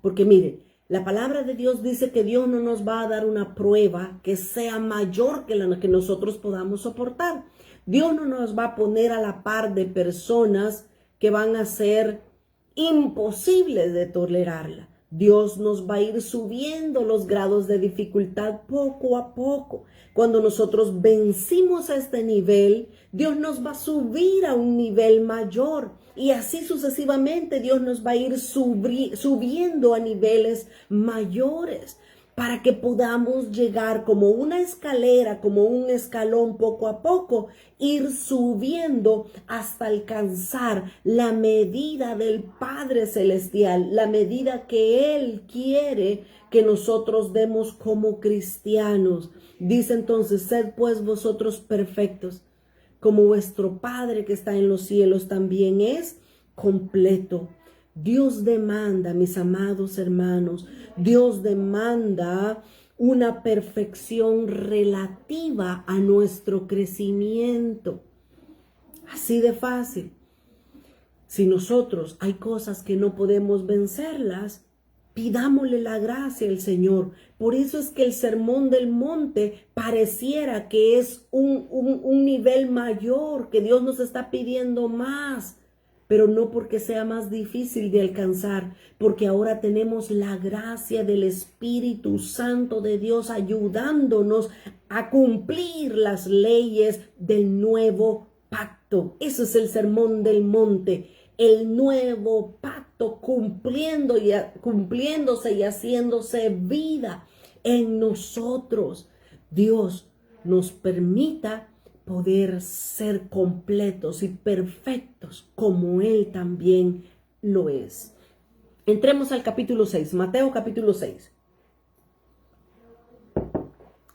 Porque mire, la palabra de Dios dice que Dios no nos va a dar una prueba que sea mayor que la que nosotros podamos soportar. Dios no nos va a poner a la par de personas que van a ser imposibles de tolerarla. Dios nos va a ir subiendo los grados de dificultad poco a poco. Cuando nosotros vencimos a este nivel, Dios nos va a subir a un nivel mayor. Y así sucesivamente Dios nos va a ir subiendo a niveles mayores, para que podamos llegar como una escalera, como un escalón poco a poco, ir subiendo hasta alcanzar la medida del Padre Celestial, la medida que Él quiere que nosotros demos como cristianos. Dice entonces, sed pues vosotros perfectos, como vuestro Padre que está en los cielos también es completo. Dios demanda, mis amados hermanos, Dios demanda una perfección relativa a nuestro crecimiento. Así de fácil. Si nosotros hay cosas que no podemos vencerlas, pidámosle la gracia al Señor. Por eso es que el Sermón del Monte pareciera que es un nivel mayor, que Dios nos está pidiendo más. Pero no porque sea más difícil de alcanzar, porque ahora tenemos la gracia del Espíritu Santo de Dios ayudándonos a cumplir las leyes del nuevo pacto. Eso es el Sermón del Monte, el nuevo pacto cumpliéndose y haciéndose vida en nosotros. Dios nos permita poder ser completos y perfectos como Él también lo es. Entremos al capítulo 6, Mateo capítulo 6.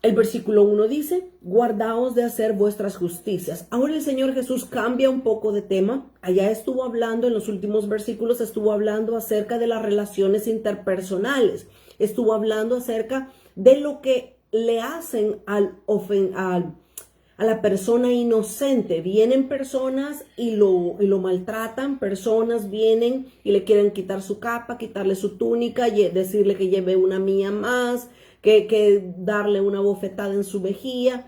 El versículo 1 dice, guardaos de hacer vuestras justicias. Ahora el Señor Jesús cambia un poco de tema. Allá estuvo hablando, en los últimos versículos estuvo hablando acerca de las relaciones interpersonales. Estuvo hablando acerca de lo que le hacen a la persona inocente. Vienen personas y lo maltratan, personas vienen y le quieren quitar su capa, quitarle su túnica, y decirle que lleve una milla más, que darle una bofetada en su mejilla.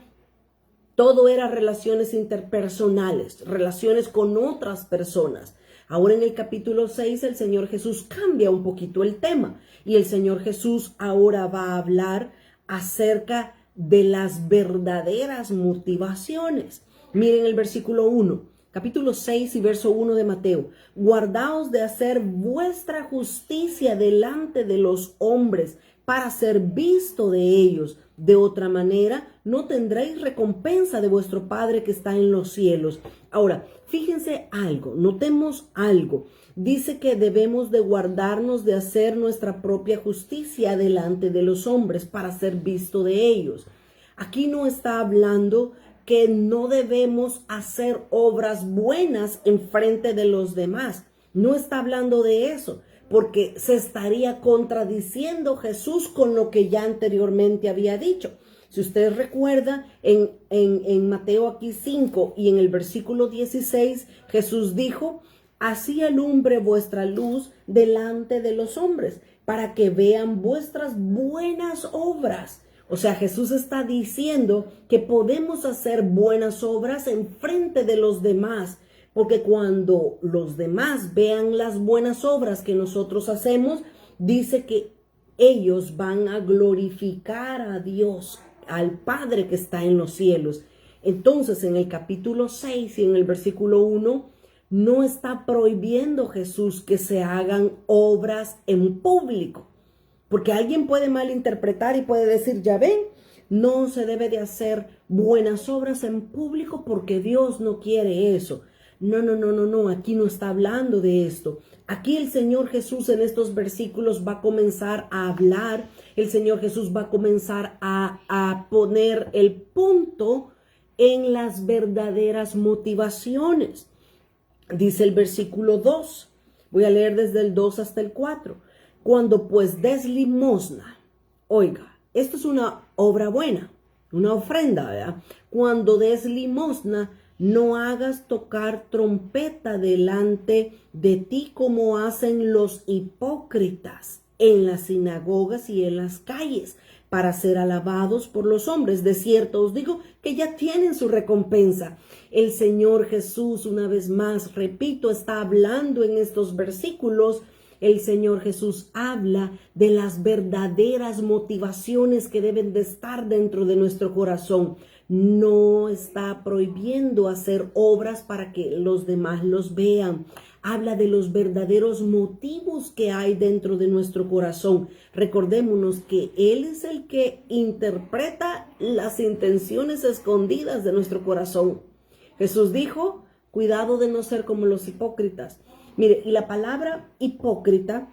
Todo era relaciones interpersonales, relaciones con otras personas. Ahora en el capítulo 6 el Señor Jesús cambia un poquito el tema y el Señor Jesús ahora va a hablar acerca de las verdaderas motivaciones. Miren el versículo 1, capítulo 6 y verso 1 de Mateo. Guardaos de hacer vuestra justicia delante de los hombres para ser visto de ellos. De otra manera, no tendréis recompensa de vuestro Padre que está en los cielos. Ahora, fíjense algo, notemos algo. Dice que debemos de guardarnos de hacer nuestra propia justicia delante de los hombres para ser visto de ellos. Aquí no está hablando que no debemos hacer obras buenas en frente de los demás. No está hablando de eso, porque se estaría contradiciendo Jesús con lo que ya anteriormente había dicho. Si usted recuerda, en Mateo aquí 5 y en el versículo 16, Jesús dijo, así alumbre vuestra luz delante de los hombres, para que vean vuestras buenas obras. O sea, Jesús está diciendo que podemos hacer buenas obras en frente de los demás, porque cuando los demás vean las buenas obras que nosotros hacemos, dice que ellos van a glorificar a Dios, al Padre que está en los cielos. Entonces, en el capítulo 6 y en el versículo 1, no está prohibiendo Jesús que se hagan obras en público. Porque alguien puede malinterpretar y puede decir, ya ven, no se debe de hacer buenas obras en público porque Dios no quiere eso. No, aquí no está hablando de esto. Aquí el Señor Jesús en estos versículos va a comenzar a hablar, el Señor Jesús va a comenzar a poner el punto en las verdaderas motivaciones. Dice el versículo 2, voy a leer desde el 2 hasta el 4. Cuando pues des limosna, oiga, esto es una obra buena, una ofrenda, ¿verdad? Cuando des limosna, no hagas tocar trompeta delante de ti como hacen los hipócritas en las sinagogas y en las calles, para ser alabados por los hombres. De cierto os digo que ya tienen su recompensa. El Señor Jesús, una vez más, repito, está hablando en estos versículos. El Señor Jesús habla de las verdaderas motivaciones que deben de estar dentro de nuestro corazón. No está prohibiendo hacer obras para que los demás los vean. Habla de los verdaderos motivos que hay dentro de nuestro corazón. Recordémonos que Él es el que interpreta las intenciones escondidas de nuestro corazón. Jesús dijo, cuidado de no ser como los hipócritas. Mire, y la palabra hipócrita,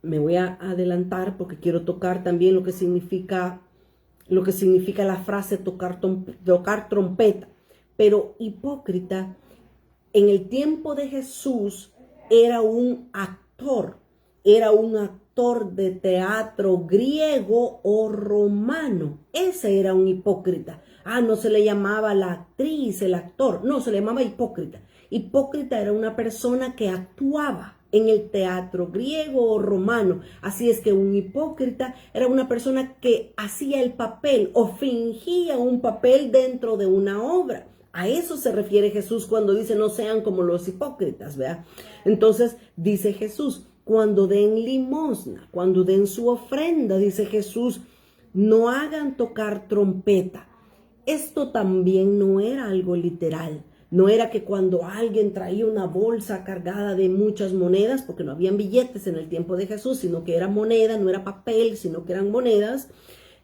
me voy a adelantar porque quiero tocar también lo que significa la frase tocar trompeta. Pero hipócrita, en el tiempo de Jesús, era un actor de teatro griego o romano. Ese era un hipócrita. No se le llamaba la actriz, el actor, no, se le llamaba hipócrita. Hipócrita era una persona que actuaba en el teatro griego o romano. Así es que un hipócrita era una persona que hacía el papel o fingía un papel dentro de una obra. A eso se refiere Jesús cuando dice no sean como los hipócritas, ¿verdad? Entonces dice Jesús, cuando den limosna, cuando den su ofrenda, dice Jesús, no hagan tocar trompeta. Esto también no era algo literal. No era que cuando alguien traía una bolsa cargada de muchas monedas, porque no habían billetes en el tiempo de Jesús, sino que era moneda, no era papel, sino que eran monedas.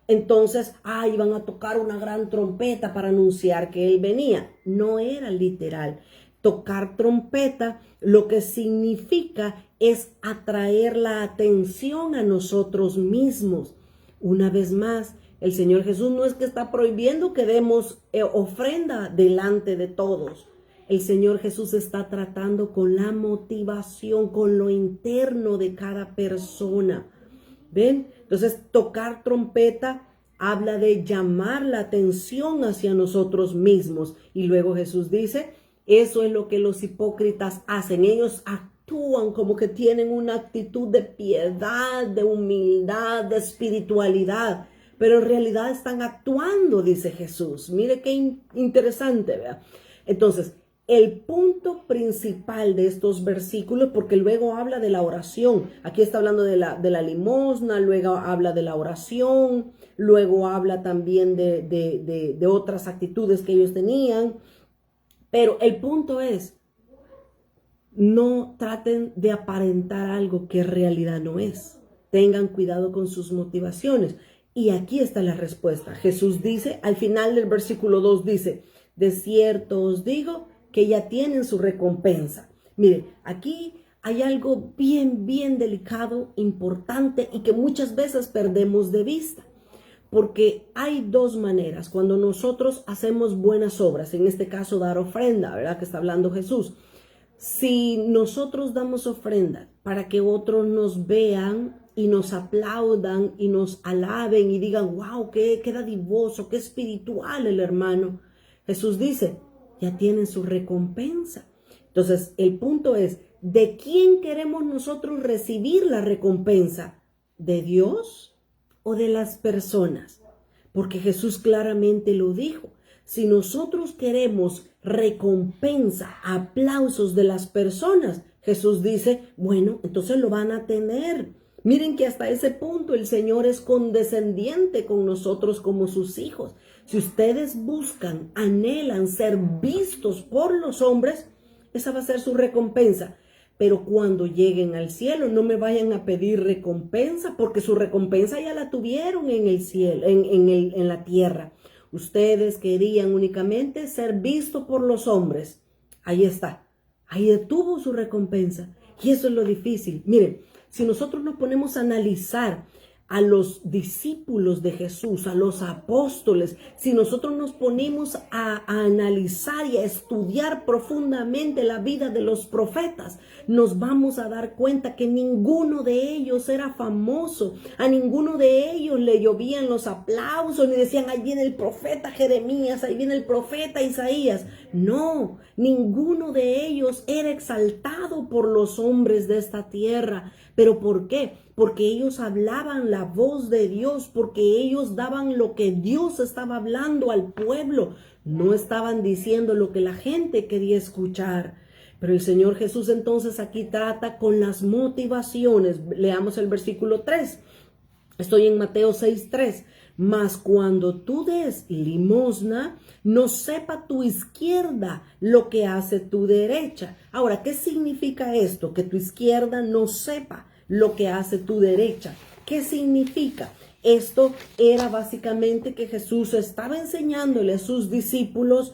Entonces, iban a tocar una gran trompeta para anunciar que Él venía. No era literal. Tocar trompeta lo que significa es atraer la atención a nosotros mismos. Una vez más, el Señor Jesús no es que está prohibiendo que demos ofrenda delante de todos. El Señor Jesús está tratando con la motivación, con lo interno de cada persona. ¿Ven? Entonces, tocar trompeta habla de llamar la atención hacia nosotros mismos. Y luego Jesús dice, eso es lo que los hipócritas hacen. Ellos actúan como que tienen una actitud de piedad, de humildad, de espiritualidad. Pero en realidad están actuando, dice Jesús. Mire qué interesante, ¿verdad? Entonces, el punto principal de estos versículos, porque luego habla de la oración. Aquí está hablando de la limosna, luego habla de la oración, luego habla también de otras actitudes que ellos tenían. Pero el punto es, no traten de aparentar algo que en realidad no es. Tengan cuidado con sus motivaciones. Y aquí está la respuesta. Jesús dice, al final del versículo 2 dice, de cierto os digo que ya tienen su recompensa. Mire, aquí hay algo bien delicado, importante y que muchas veces perdemos de vista. Porque hay dos maneras cuando nosotros hacemos buenas obras, en este caso dar ofrenda, ¿verdad? Que está hablando Jesús. Si nosotros damos ofrenda para que otros nos vean y nos aplaudan y nos alaben y digan, wow, qué dadivoso, qué espiritual el hermano. Jesús dice, ya tienen su recompensa. Entonces, el punto es, ¿de quién queremos nosotros recibir la recompensa? ¿De Dios o de las personas? porque Jesús claramente lo dijo. Si nosotros queremos recompensa, aplausos de las personas, Jesús dice, bueno, entonces lo van a tener. Miren que hasta ese punto el Señor es condescendiente con nosotros como sus hijos. Si ustedes buscan, anhelan ser vistos por los hombres, esa va a ser su recompensa. Pero cuando lleguen al cielo, no me vayan a pedir recompensa, porque su recompensa ya la tuvieron en el cielo, en la tierra. Ustedes querían únicamente ser vistos por los hombres. Ahí está. Ahí tuvo su recompensa. Y eso es lo difícil. Miren, si nosotros nos ponemos a analizar a los discípulos de Jesús, a los apóstoles, si nosotros nos ponemos a analizar y a estudiar profundamente la vida de los profetas, nos vamos a dar cuenta que ninguno de ellos era famoso, a ninguno de ellos le llovían los aplausos, ni decían, ahí viene el profeta Jeremías, ahí viene el profeta Isaías. No, ninguno de ellos era exaltado por los hombres de esta tierra. ¿Pero por qué? Porque ellos hablaban la voz de Dios, porque ellos daban lo que Dios estaba hablando al pueblo. No estaban diciendo lo que la gente quería escuchar. Pero el Señor Jesús entonces aquí trata con las motivaciones. Leamos el versículo 3. Estoy en Mateo 6:3. Mas cuando tú des limosna, no sepa tu izquierda lo que hace tu derecha. Ahora, ¿qué significa esto? Que tu izquierda no sepa lo que hace tu derecha. ¿Qué significa? Esto era básicamente que Jesús estaba enseñándole a sus discípulos,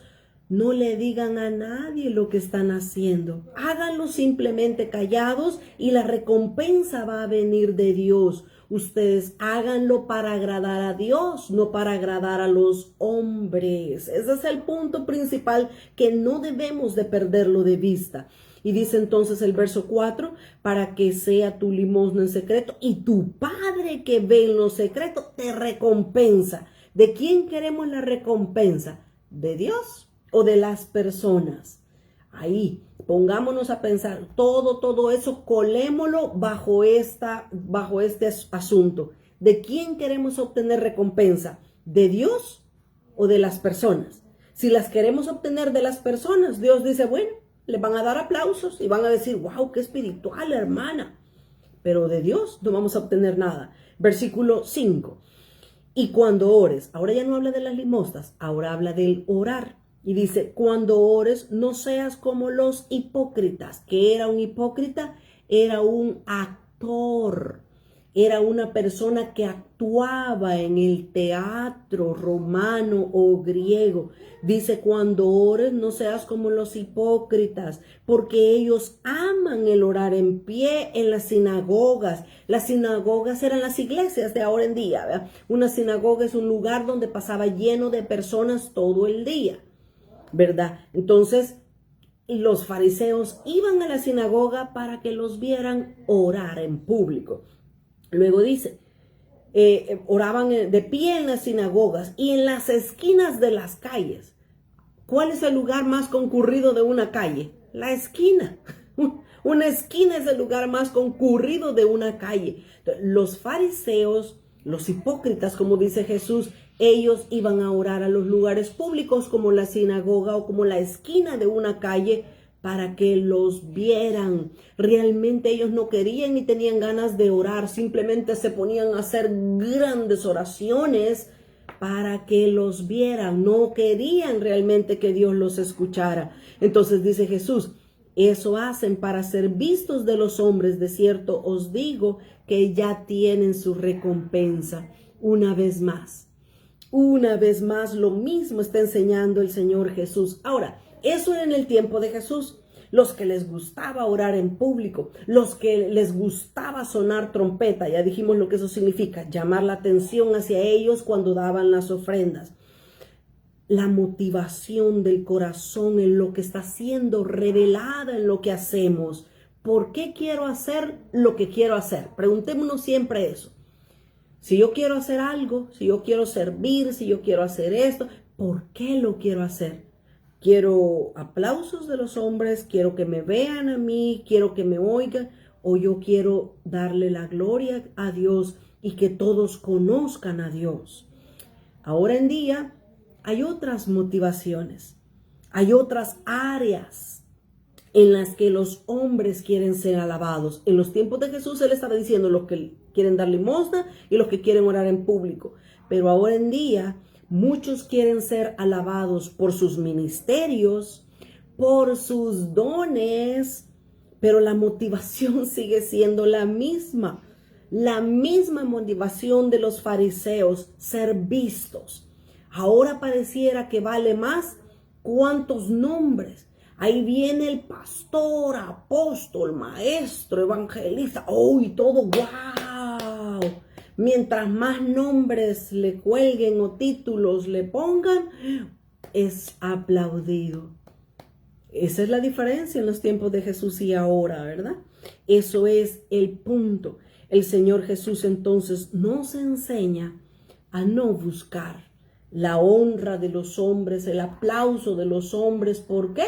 no le digan a nadie lo que están haciendo. Háganlo simplemente callados y la recompensa va a venir de Dios. Ustedes háganlo para agradar a Dios, no para agradar a los hombres. Ese es el punto principal que no debemos de perderlo de vista. Y dice entonces el verso 4, para que sea tu limosna en secreto y tu Padre que ve en lo secreto te recompensa. ¿De quién queremos la recompensa? ¿De Dios o de las personas? Ahí, pongámonos a pensar, todo eso, colémoslo bajo este asunto. ¿De quién queremos obtener recompensa? ¿De Dios o de las personas? Si las queremos obtener de las personas, Dios dice, bueno, le van a dar aplausos y van a decir, wow, qué espiritual, hermana. Pero de Dios no vamos a obtener nada. Versículo 5. Y cuando ores, ahora ya no habla de las limosnas, ahora habla del orar. Y dice, cuando ores, no seas como los hipócritas. ¿Qué era un hipócrita? Era un actor. Era una persona que actuaba en el teatro romano o griego. Dice, cuando ores, no seas como los hipócritas, porque ellos aman el orar en pie en las sinagogas. Las sinagogas eran las iglesias de ahora en día, ¿verdad? Una sinagoga es un lugar donde pasaba lleno de personas todo el día, ¿verdad? Entonces, los fariseos iban a la sinagoga para que los vieran orar en público. Luego dice, oraban de pie en las sinagogas y en las esquinas de las calles. ¿Cuál es el lugar más concurrido de una calle? La esquina. Una esquina es el lugar más concurrido de una calle. Los fariseos, los hipócritas, como dice Jesús, ellos iban a orar a los lugares públicos como la sinagoga o como la esquina de una calle para que los vieran. Realmente ellos no querían ni tenían ganas de orar, simplemente se ponían a hacer grandes oraciones para que los vieran. No querían realmente que Dios los escuchara. Entonces dice Jesús, eso hacen para ser vistos de los hombres. De cierto os digo que ya tienen su recompensa. Una vez más lo mismo está enseñando el Señor Jesús. Ahora, eso era en el tiempo de Jesús. Los que les gustaba orar en público, los que les gustaba sonar trompeta, ya dijimos lo que eso significa, llamar la atención hacia ellos cuando daban las ofrendas. La motivación del corazón en lo que está siendo revelada en lo que hacemos. ¿Por qué quiero hacer lo que quiero hacer? Preguntémonos siempre eso. Si yo quiero hacer algo, si yo quiero servir, si yo quiero hacer esto, ¿por qué lo quiero hacer? ¿Quiero aplausos de los hombres? ¿Quiero que me vean a mí? ¿Quiero que me oigan? ¿O yo quiero darle la gloria a Dios y que todos conozcan a Dios? Ahora en día hay otras motivaciones, hay otras áreas en las que los hombres quieren ser alabados. En los tiempos de Jesús él estaba diciendo los que quieren dar limosna y los que quieren orar en público. Pero ahora en día muchos quieren ser alabados por sus ministerios, por sus dones, pero la motivación sigue siendo la misma motivación de los fariseos, ser vistos. Ahora pareciera que vale más cuántos nombres. Ahí viene el pastor, apóstol, maestro, evangelista. ¡Oh! Y todo, ¡wow! Mientras más nombres le cuelguen o títulos le pongan, es aplaudido. Esa es la diferencia en los tiempos de Jesús y ahora, ¿verdad? Eso es el punto. El Señor Jesús entonces nos enseña a no buscar la honra de los hombres, el aplauso de los hombres. ¿Por qué?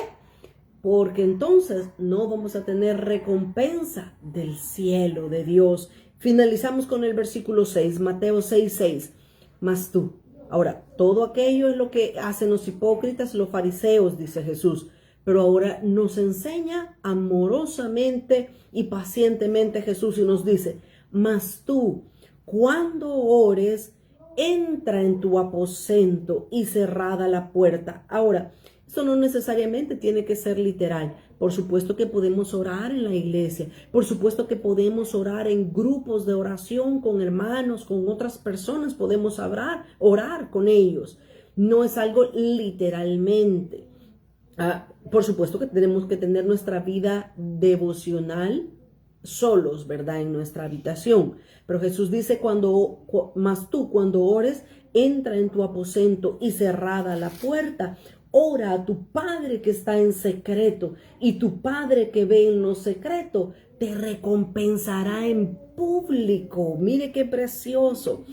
Porque entonces no vamos a tener recompensa del cielo de Dios. Finalizamos con el versículo 6, Mateo 6:6. Mas tú. Ahora, todo aquello es lo que hacen los hipócritas, los fariseos, dice Jesús. Pero ahora nos enseña amorosamente y pacientemente Jesús y nos dice, mas tú, cuando ores, entra en tu aposento y cerrada la puerta. Ahora, esto no necesariamente tiene que ser literal. Por supuesto que podemos orar en la iglesia. Por supuesto que podemos orar en grupos de oración con hermanos, con otras personas. Podemos orar con ellos. No es algo literalmente. Por supuesto que tenemos que tener nuestra vida devocional solos, ¿verdad? En nuestra habitación. Pero Jesús dice, mas tú cuando ores, entra en tu aposento y cerrada la puerta. Ora a tu Padre que está en secreto, y tu Padre que ve en lo secreto te recompensará en público. Mire qué precioso.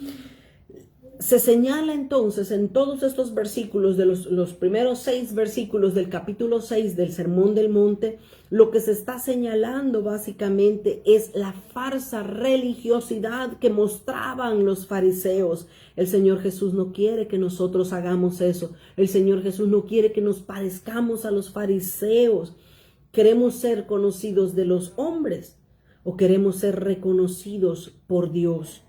Se señala entonces en todos estos versículos, de los primeros 6 versículos del capítulo 6 del Sermón del Monte, lo que se está señalando básicamente es la falsa religiosidad que mostraban los fariseos. El Señor Jesús no quiere que nosotros hagamos eso. El Señor Jesús no quiere que nos parezcamos a los fariseos. ¿Queremos ser conocidos de los hombres o queremos ser reconocidos por Dios?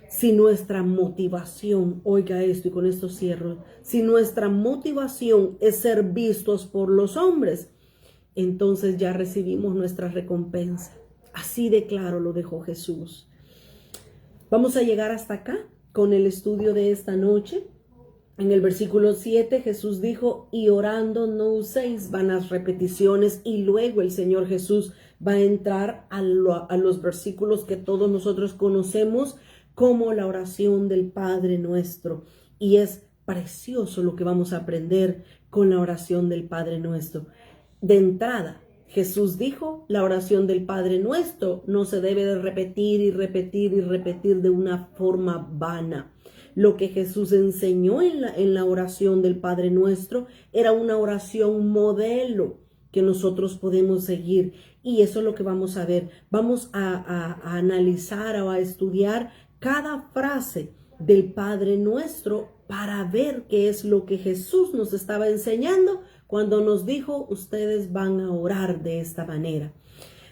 Si nuestra motivación, oiga esto y con esto cierro, si nuestra motivación es ser vistos por los hombres, entonces ya recibimos nuestra recompensa. Así de claro lo dejó Jesús. Vamos a llegar hasta acá con el estudio de esta noche. En el versículo 7 Jesús dijo, y orando no uséis vanas repeticiones, y luego el Señor Jesús va a entrar a los versículos que todos nosotros conocemos como la oración del Padre Nuestro. Y es precioso lo que vamos a aprender con la oración del Padre Nuestro. De entrada, Jesús dijo, la oración del Padre Nuestro no se debe de repetir y repetir y repetir de una forma vana. Lo que Jesús enseñó en la oración del Padre Nuestro era una oración modelo que nosotros podemos seguir. Y eso es lo que vamos a ver. Vamos a analizar o a estudiar cada frase del Padre Nuestro para ver qué es lo que Jesús nos estaba enseñando cuando nos dijo, ustedes van a orar de esta manera.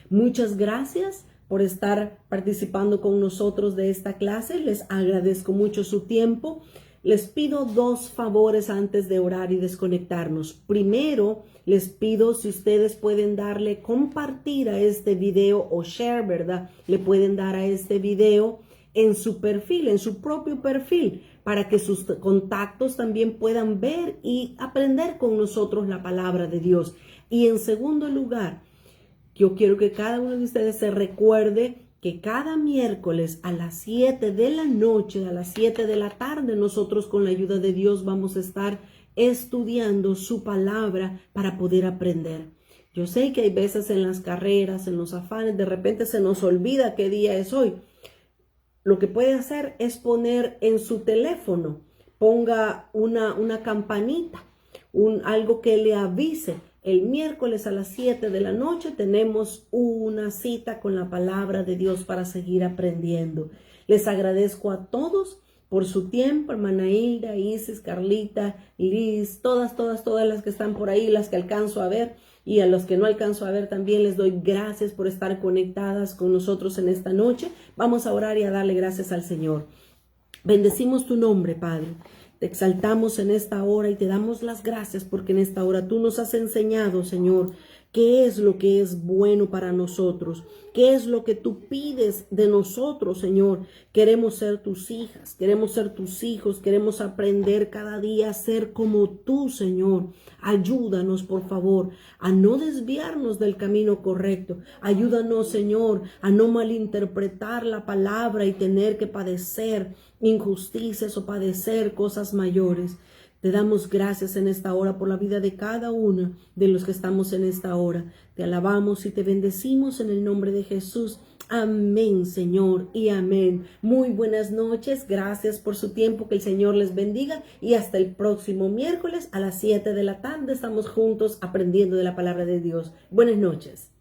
Muchas gracias por estar participando con nosotros de esta clase. Les agradezco mucho su tiempo. Les pido 2 favores antes de orar y desconectarnos. Primero, les pido si ustedes pueden darle compartir a este video o share, ¿verdad? Le pueden dar a este video en su perfil, en su propio perfil, para que sus contactos también puedan ver y aprender con nosotros la palabra de Dios. Y en segundo lugar, yo quiero que cada uno de ustedes se recuerde que cada miércoles a las 7 de la noche, a las 7 de la tarde, nosotros con la ayuda de Dios vamos a estar estudiando su palabra para poder aprender. Yo sé que hay veces en las carreras, en los afanes, de repente se nos olvida qué día es hoy. Lo que puede hacer es poner en su teléfono, ponga una campanita, algo que le avise. El miércoles a las 7 de la noche tenemos una cita con la palabra de Dios para seguir aprendiendo. Les agradezco a todos por su tiempo, hermana Hilda, Isis, Carlita, Liz, todas las que están por ahí, las que alcanzo a ver y a los que no alcanzo a ver también les doy gracias por estar conectadas con nosotros en esta noche. Vamos a orar y a darle gracias al Señor. Bendecimos tu nombre, Padre. Te exaltamos en esta hora y te damos las gracias porque en esta hora tú nos has enseñado, Señor, qué es lo que es bueno para nosotros, qué es lo que tú pides de nosotros, Señor. Queremos ser tus hijas, queremos ser tus hijos, queremos aprender cada día a ser como tú, Señor. Ayúdanos, por favor, a no desviarnos del camino correcto. Ayúdanos, Señor, a no malinterpretar la palabra y tener que padecer injusticias o padecer cosas mayores. Te damos gracias en esta hora por la vida de cada uno de los que estamos en esta hora. Te alabamos y te bendecimos en el nombre de Jesús. Amén, Señor, y amén. Muy buenas noches. Gracias por su tiempo. Que el Señor les bendiga. Y hasta el próximo miércoles a las 7 de la tarde estamos juntos aprendiendo de la palabra de Dios. Buenas noches.